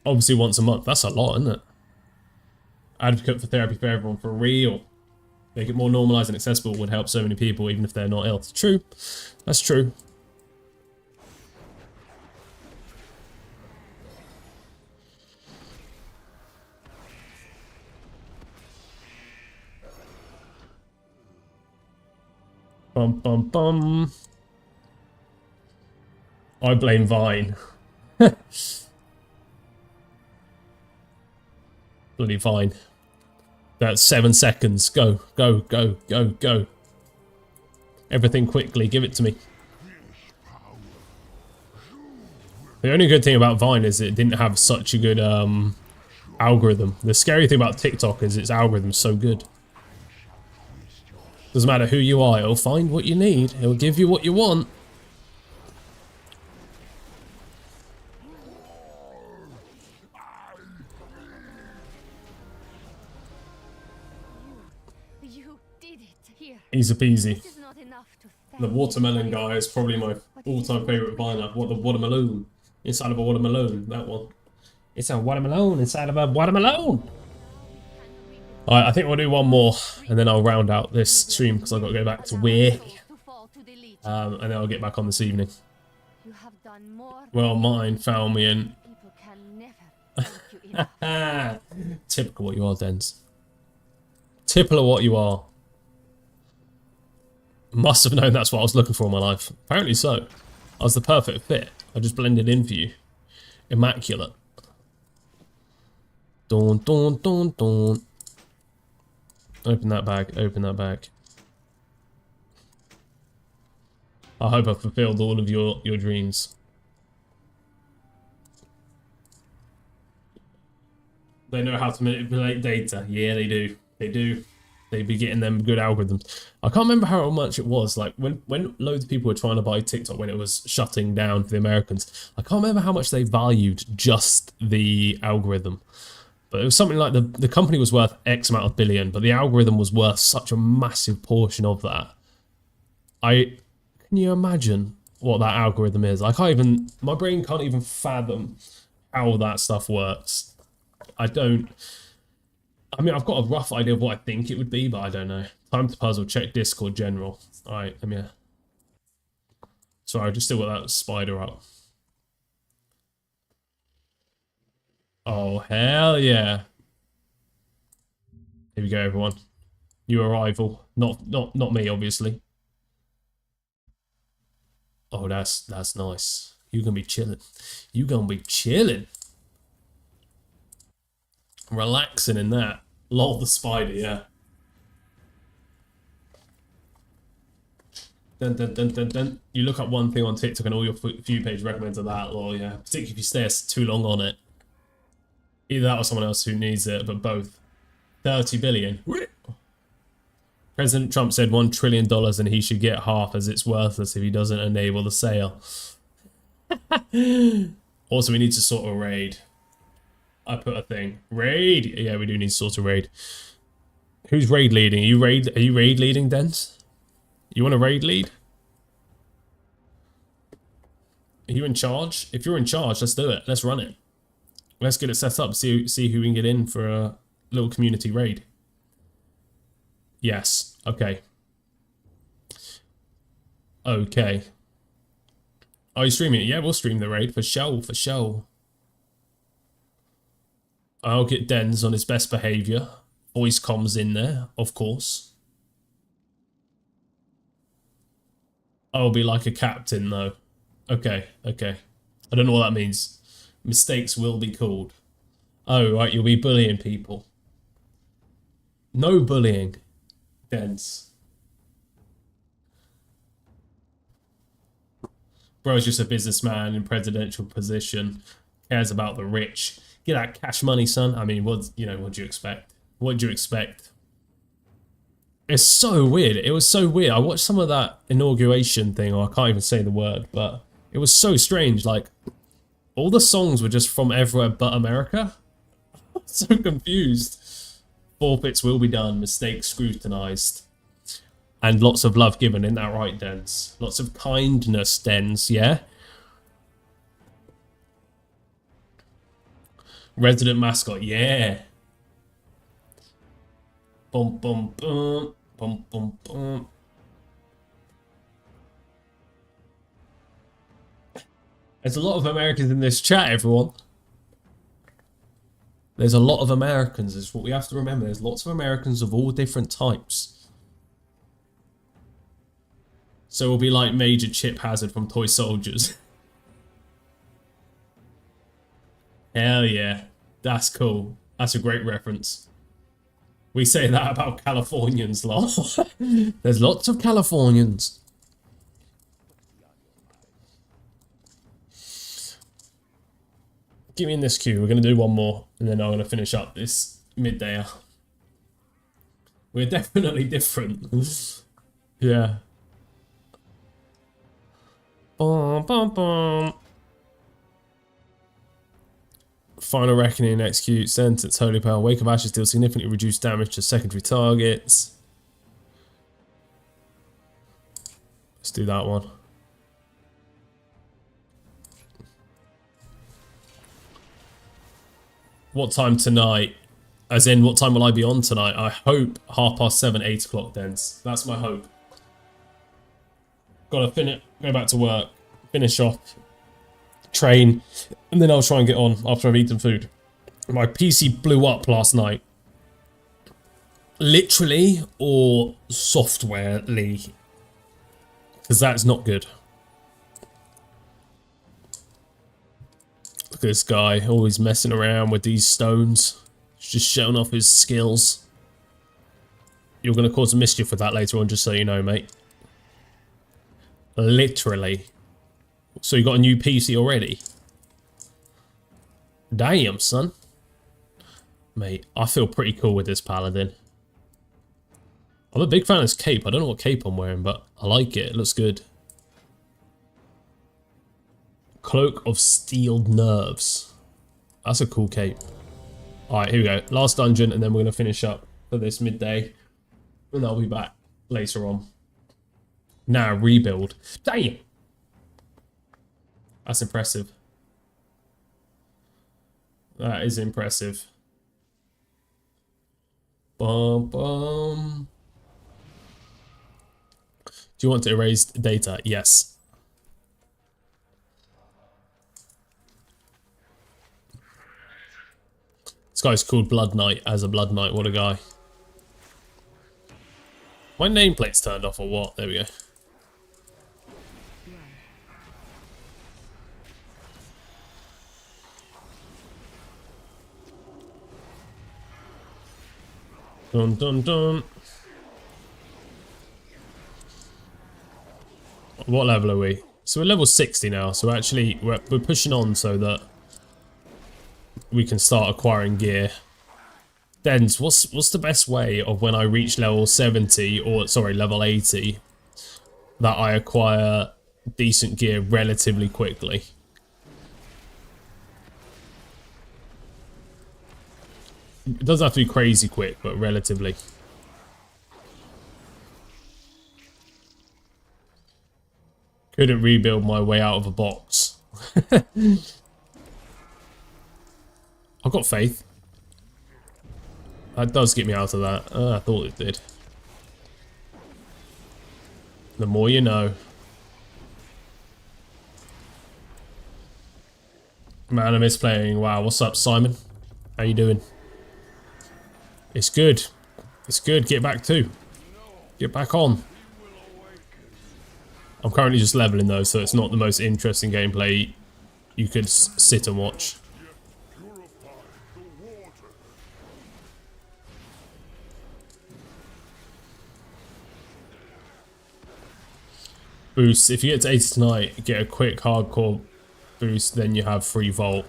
Obviously once a month, that's a lot, isn't it? Advocate for therapy for everyone, for real. Make it more normalised and accessible would help so many people, even if they're not ill. It's true. That's true. Bum bum bum. I blame Vine. Bloody Vine. That's 7 seconds. Go, go, go, go, go. Everything quickly. Give it to me. The only good thing about Vine is it didn't have such a good algorithm. The scary thing about TikTok is its algorithm's so good. Doesn't matter who you are, it'll find what you need. It'll give you what you want. You did it here. Easy peasy. This is not enough to thank The watermelon guy is probably my all-time favourite Viner. What, the watermelon? Inside of a watermelon, that one. It's a watermelon inside of a watermelon! Alright, I think we'll do one more, and then I'll round out this stream, because I've got to go back to work. And then I'll get back on this evening. You have done more. Well, mine found me in... People can never thank you enough. Typical what you are, Dens. Typical of what you are. Must have known that's what I was looking for in my life. Apparently so. I was the perfect fit. I just blended in for you. Immaculate. Dawn, dawn, dawn, dawn. Open that bag, open that bag. I hope I've fulfilled all of your dreams. They know how to manipulate data. Yeah, they do. They do. They be getting them good algorithms. I can't remember how much it was. Like when loads of people were trying to buy TikTok when it was shutting down for the Americans. I can't remember how much they valued just the algorithm. But it was something like the company was worth X amount of billion, but the algorithm was worth such a massive portion of that. Can you imagine what that algorithm is? I can't even, my brain can't even fathom how that stuff works. I mean, I've got a rough idea of what I think it would be, but I don't know. Time to puzzle, check Discord general. Alright, let me... Sorry, I just still got that spider up. Oh, hell yeah. Here we go, everyone. New arrival. Not me, obviously. Oh, that's nice. You're gonna be chilling. You're gonna be chilling. Relaxing in that. Lol the spider, yeah. Dun, dun, dun, dun, dun. You look up one thing on TikTok and all your view page recommends that, lol, yeah. Particularly if you stay too long on it. Either that or someone else who needs it, but both. 30 billion. President Trump said $1 trillion and he should get half as it's worthless if he doesn't enable the sale. Also, we need to sort a raid. I put a thing. Raid! Yeah, we do need to sort a raid. Who's raid leading? Are you raid leading, Dens? You want a raid lead? Are you in charge? If you're in charge, let's do it. Let's run it. Let's get it set up. See who we can get in for a little community raid. Yes. Okay. Okay. Are you streaming it? Yeah, we'll stream the raid for show, for show. I'll get Dens on his best behaviour. Voice comms in there, of course. I'll be like a captain, though. Okay, okay. I don't know what that means. Mistakes will be called. Oh, right, you'll be bullying people. No bullying, Dens. Bro's just a businessman in presidential position. Cares about the rich. Get that cash money, son. I mean, what do you expect? What do you expect? It's so weird. It was so weird. I watched some of that inauguration thing, or I can't even say the word, but it was so strange. Like, all the songs were just from everywhere but America. I'm so confused. Forfeits will be done. Mistakes scrutinized. And lots of love given. Isn't that right, Dens? Lots of kindness, Dens, yeah? Resident mascot, yeah. Bum, bum, bum. Bum, bum, bum. There's a lot of Americans in this chat, everyone. There's a lot of Americans, is what we have to remember. There's lots of Americans of all different types. So we'll be like Major Chip Hazard from Toy Soldiers. Hell yeah. That's cool. That's a great reference. We say that about Californians, lot. There's lots of Californians. Give me in this queue. We're going to do one more, and then I'm going to finish up this middayer. We're definitely different. Yeah. Bum, bum, bum. Final Reckoning, execute, sentence, holy power, wake of ashes deal significantly reduced damage to secondary targets. Let's do that one. What time tonight? As in, what time will I be on tonight? I hope 7:30, 8 o'clock, Dens. That's my hope. Gotta finish, go back to work, finish off, train, and then I'll try and get on after I've eaten food. My PC blew up last night. Literally or softwarely. Because that's not good. Look at this guy, always messing around with these stones. He's just showing off his skills. You're going to cause a mischief with that later on, just so you know, mate. Literally. So you got a new PC already? Damn, son. Mate, I feel pretty cool with this Paladin. I'm a big fan of this cape. I don't know what cape I'm wearing, but I like it. It looks good. Cloak of Steeled Nerves. That's a cool cape. Alright, here we go. Last dungeon, and then we're going to finish up for this midday. And I'll be back later on. Now, rebuild. Damn! That's impressive. That is impressive. Bum, bum. Do you want to erase data? Yes. This guy's called Blood Knight as a Blood Knight. What a guy. My nameplate's turned off or what? There we go. Dun dun dun. What level are we? So we're level 60 now. So actually we're pushing on so that we can start acquiring gear. Dens, what's the best way of when I reach level 70 or sorry level 80 that I acquire decent gear relatively quickly? It doesn't have to be crazy quick, but relatively. Couldn't rebuild my way out of a box. I've got faith. That does get me out of that. I thought it did. The more you know. Man, I miss playing. Wow, what's up, Simon? How you doing? It's good. It's good. Get back too. Get back on. I'm currently just leveling though, so it's not the most interesting gameplay you could sit and watch. Boost. If you get to 80 tonight, get a quick hardcore boost, then you have free vault.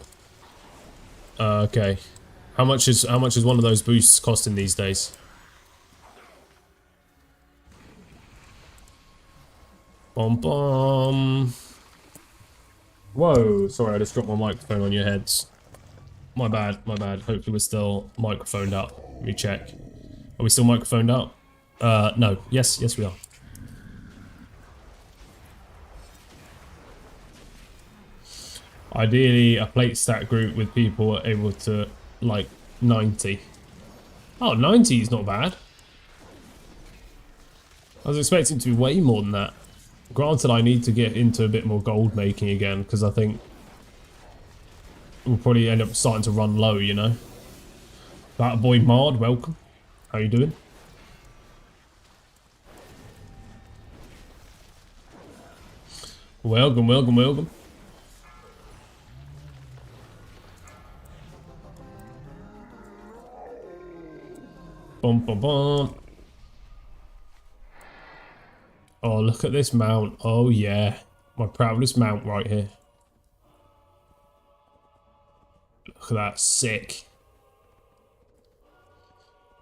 Okay. How much is one of those boosts costing these days? Bom bom. Whoa, sorry, I just dropped my microphone on your heads. My bad, my bad. Hopefully we're still microphoned up. Let me check. Are we still microphoned up? No. Yes, we are. Ideally, a plate stack group with people able to, like, 90. Oh, 90 is not bad. I was expecting to be way more than that. Granted, I need to get into a bit more gold making again, because I think we'll probably end up starting to run low, you know? That boy Mard, welcome. How you doing? Welcome, welcome, welcome. Bum, bum, bum. Oh, look at this mount. Oh, yeah. My proudest mount right here. Look at that. Sick.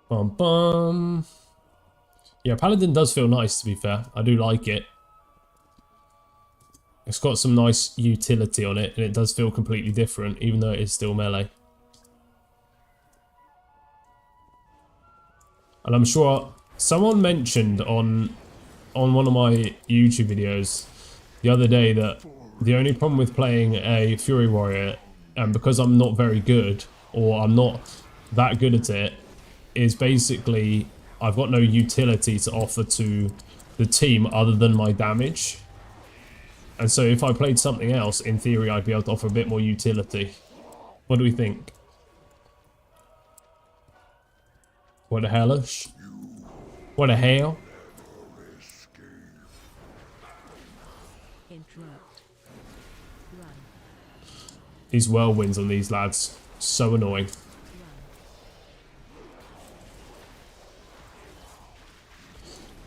Bum, bum. Yeah, Paladin does feel nice, to be fair. I do like it. It's got some nice utility on it, and it does feel completely different, even though it is still melee. And I'm sure someone mentioned on one of my YouTube videos the other day that the only problem with playing a Fury Warrior, and because I'm not very good, or I'm not that good at it, is basically I've got no utility to offer to the team other than my damage. And so if I played something else, in theory I'd be able to offer a bit more utility. What do we think? What the hellish? What the hell? Interrupt. Run. These whirlwinds on these lads. So annoying.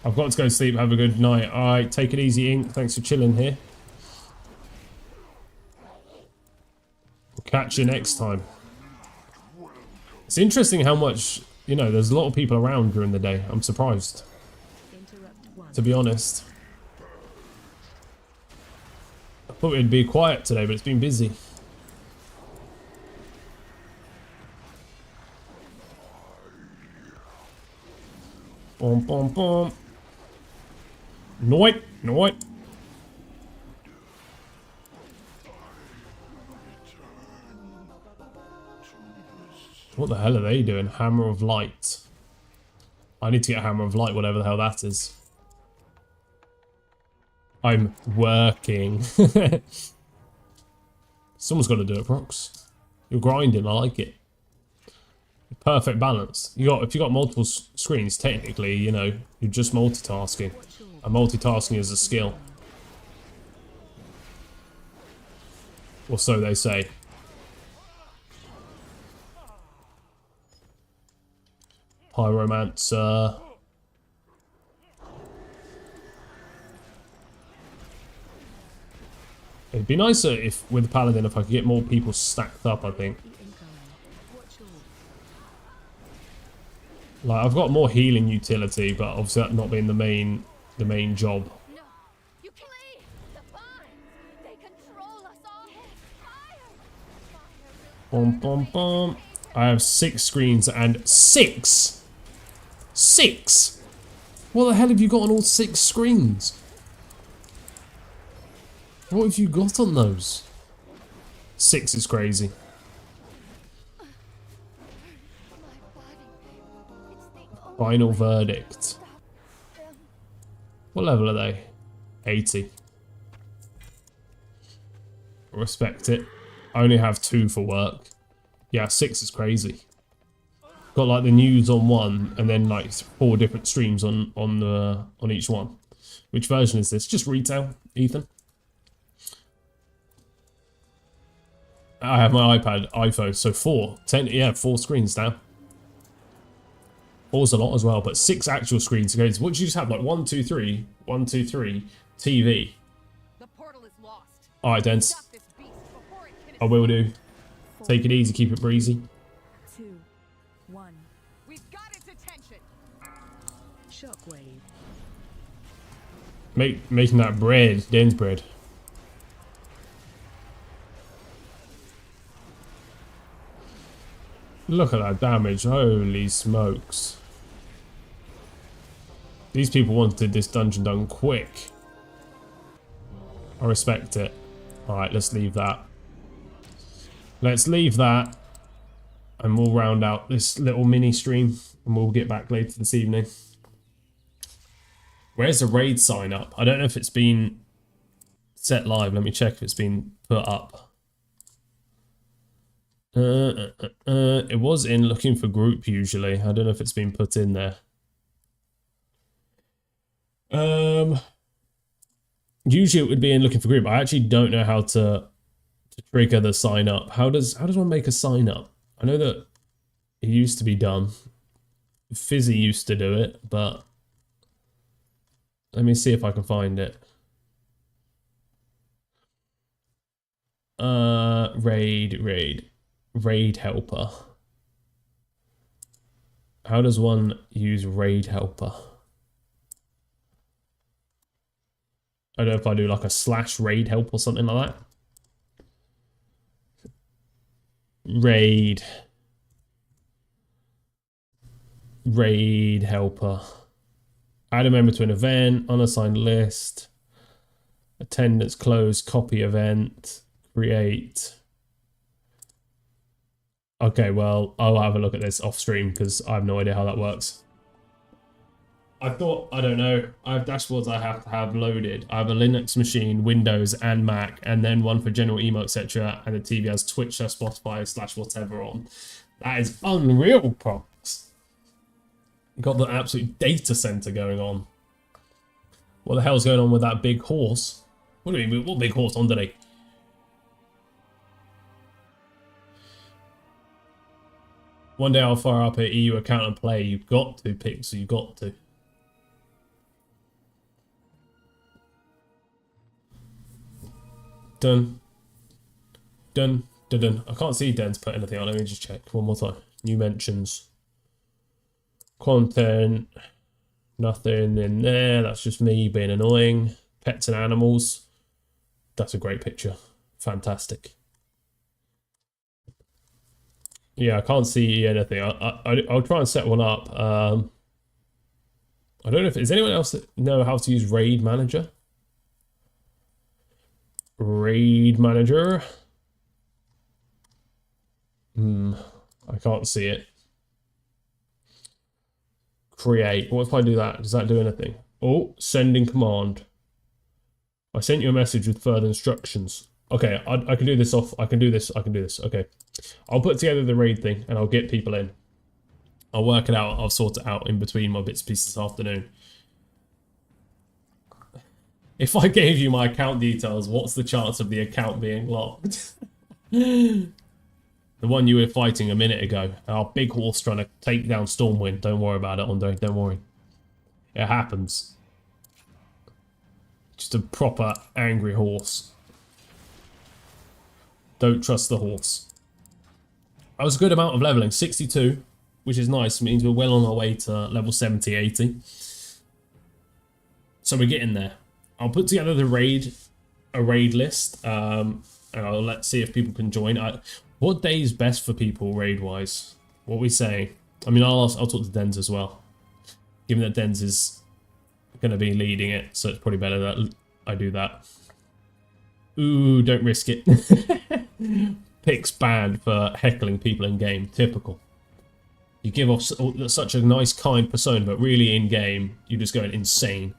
I've got to go to sleep. Have a good night. Alright, take it easy, Ink. Thanks for chilling here. We'll catch you next time. It's interesting how much, you know, there's a lot of people around during the day. I'm surprised, to be honest. I thought it'd be quiet today, but it's been busy. Boom, boom, boom. Noit, noit. What the hell are they doing? Hammer of Light. I need to get a Hammer of Light, whatever the hell that is. I'm working. Someone's got to do it, Prox. You're grinding, I like it. Perfect balance. If you got multiple screens, technically, you know, you're just multitasking. And multitasking is a skill. Or so they say. Pyromancer. It'd be nicer if, with Paladin, if I could get more people stacked up, I think. Like, I've got more healing utility, but obviously that not being the main job. No, you can leave. The vines, they control us all. Fire. Bum, bum, bum. I have 6 screens and 6! 6? What the hell have you got on all 6 screens? What have you got on those? 6 is crazy. Final verdict. What level are they? 80. Respect it. I only have 2 for work. Yeah, 6 is crazy. Got like the news on one, and then like 4 different streams on each one. Which version is this? Just retail, Ethan. I have my iPad, iPhone, so 4. 10, yeah, 4 screens now. 4's a lot as well, but 6 actual screens. What do you just have? Like 1, 2, 3, 1, 2, 3, TV. The portal is lost. Alright, Dens. Stop this beast before it can I will do. Take it easy, keep it breezy. 2, 1. We've got its attention. Shockwave. Making that bread, Den's bread. Look at that damage, holy smokes. These people wanted this dungeon done quick. I respect it. Alright, let's leave that. Let's leave that. And we'll round out this little mini stream. And we'll get back later this evening. Where's the raid sign up? I don't know if it's been set live. Let me check if it's been put up. It was in looking for group usually. I don't know if it's been put in there. Usually it would be in looking for group. I actually don't know how to trigger the sign up. How does one make a sign up? I know that it used to be done. Fizzy used to do it, but let me see if I can find it. Raid helper. How does one use raid helper? I don't know if I do like a /raid help or something like that. Raid helper. Add a member to an event, unassigned list, attendance closed, copy event, create. Okay, well, I'll have a look at this off stream because I have no idea how that works. I don't know, I have dashboards I have to have loaded. I have a Linux machine, Windows and Mac, and then one for general email, etc. And the TV has Twitch, Spotify, /whatever on. That is unreal, Prox. You got the absolute data center going on. What the hell's going on with that big horse? What do you mean, what big horse on today? One day I'll fire up an EU account and play. You've got to, Pixel, you've got to. Done. Done. Done. Done. I can't see Den's put anything on. Let me just check one more time. New mentions. Content. Nothing in there. That's just me being annoying. Pets and animals. That's a great picture. Fantastic. Yeah, I can't see anything. I'll try and set one up. I don't know if... Does anyone else know how to use Raid Manager? Raid Manager. I can't see it. Create. What if I do that? Does that do anything? Oh, sending command. I sent you a message with further instructions. Okay, I can do this off. I can do this. Okay. I'll put together the raid thing and I'll get people in. I'll work it out. I'll sort it out in between my bits and pieces this afternoon. If I gave you my account details, what's the chance of the account being locked? The one you were fighting a minute ago. Our big horse trying to take down Stormwind. Don't worry about it, Andre. Don't worry. It happens. Just a proper angry horse. Don't trust the horse. That was a good amount of leveling. 62, which is nice. It means we're well on our way to level 70, 80. So we're getting there. I'll put together a raid list, and let's see if people can join. What day is best for people raid-wise? What we say? I mean, I'll talk to Dens as well, given that Dens is going to be leading it, so it's probably better that I do that. Ooh, don't risk it. Picks banned for heckling people in game. Typical. You give off such a nice, kind persona, but really in game, you're just going insane.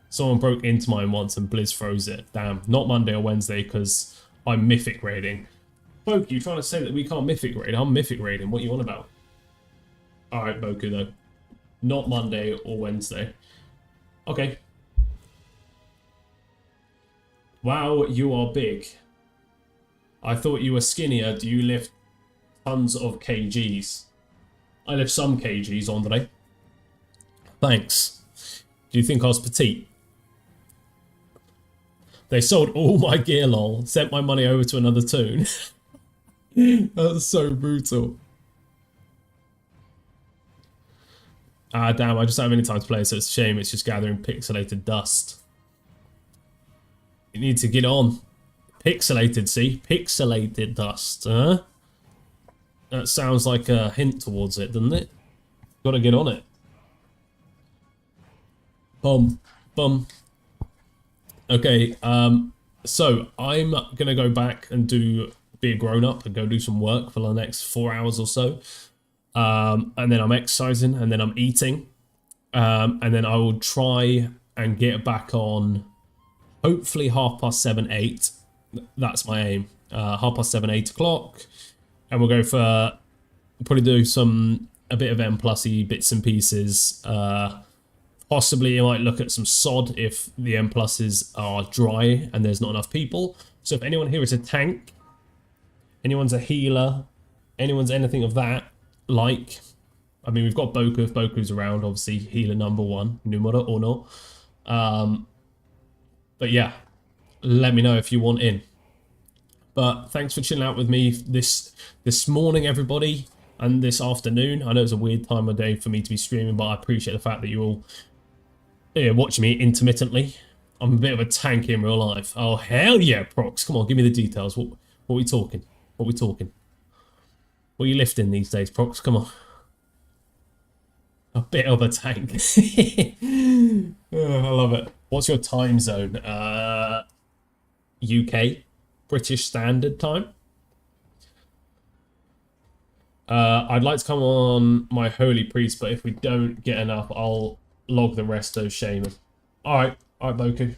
Someone broke into mine once and Blizz froze it. Damn, not Monday or Wednesday because I'm mythic raiding. Boku, you trying to say that we can't mythic raid? I'm mythic raiding. What you on about? Alright, Boku, though. Not Monday or Wednesday. Okay. Wow, you are big. I thought you were skinnier. Do you lift tons of kgs? I lift some kgs, Andre. Thanks. Do you think I was petite? They sold all my gear, lol. Sent my money over to another toon. That's so brutal. Ah, damn, I just don't have any time to play, so it's a shame it's just gathering pixelated dust. You need to get on. Pixelated, see? Pixelated dust, huh? That sounds like a hint towards it, doesn't it? Gotta get on it. Bum. Bum. Okay, so I'm gonna go back and be a grown-up and go do some work for the next 4 hours or so. And then I'm exercising, and then I'm eating. And then I will try and get back on, hopefully 7:30, 8. That's my aim. 7:30, 8 o'clock. And we'll go for, probably do a bit of M+y bits and pieces. Possibly I might look at some sod if the M+s are dry and there's not enough people. So if anyone here is a tank, anyone's a healer, anyone's anything of that, like, I mean, we've got Boku, if Boku's around, obviously healer number 1, numero uno. But yeah, let me know if you want in. But thanks for chilling out with me this morning, everybody, and this afternoon. I know it's a weird time of day for me to be streaming, but I appreciate the fact that you're all watching me intermittently. I'm a bit of a tank in real life. Oh, hell yeah, Prox. Come on, give me the details. What are we talking? What are we talking? What are you lifting these days, Prox? Come on. A bit of a tank. Oh, I love it. What's your time zone? UK? British Standard Time? I'd like to come on my Holy Priest, but if we don't get enough, I'll log the rest of Shaman. Alright, Boku.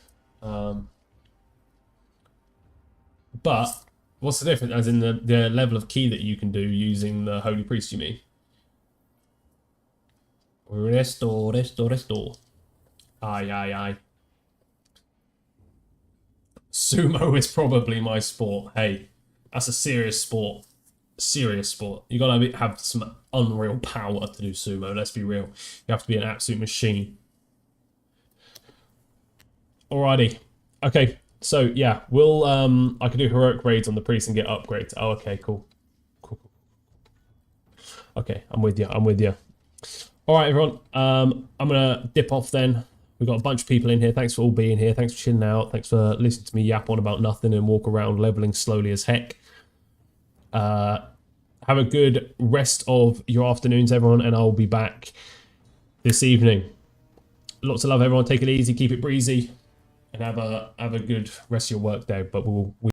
But what's the difference? As in the level of key that you can do using the Holy Priest, you mean? Restore. Aye. Sumo is probably my sport. Hey, that's a serious sport. Serious sport. You gotta have some unreal power to do sumo. Let's be real. You have to be an absolute machine. Alrighty. Okay. So yeah, we'll I can do heroic raids on the priest and get upgrades. Oh, okay, cool. Okay, I'm with you. Alright, everyone. I'm gonna dip off then. We've got a bunch of people in here. Thanks for all being here. Thanks for chilling out. Thanks for listening to me yap on about nothing and walk around leveling slowly as heck. Have a good rest of your afternoons, everyone, and I'll be back this evening. Lots of love, everyone. Take it easy, keep it breezy, and have a good rest of your work day. But we'll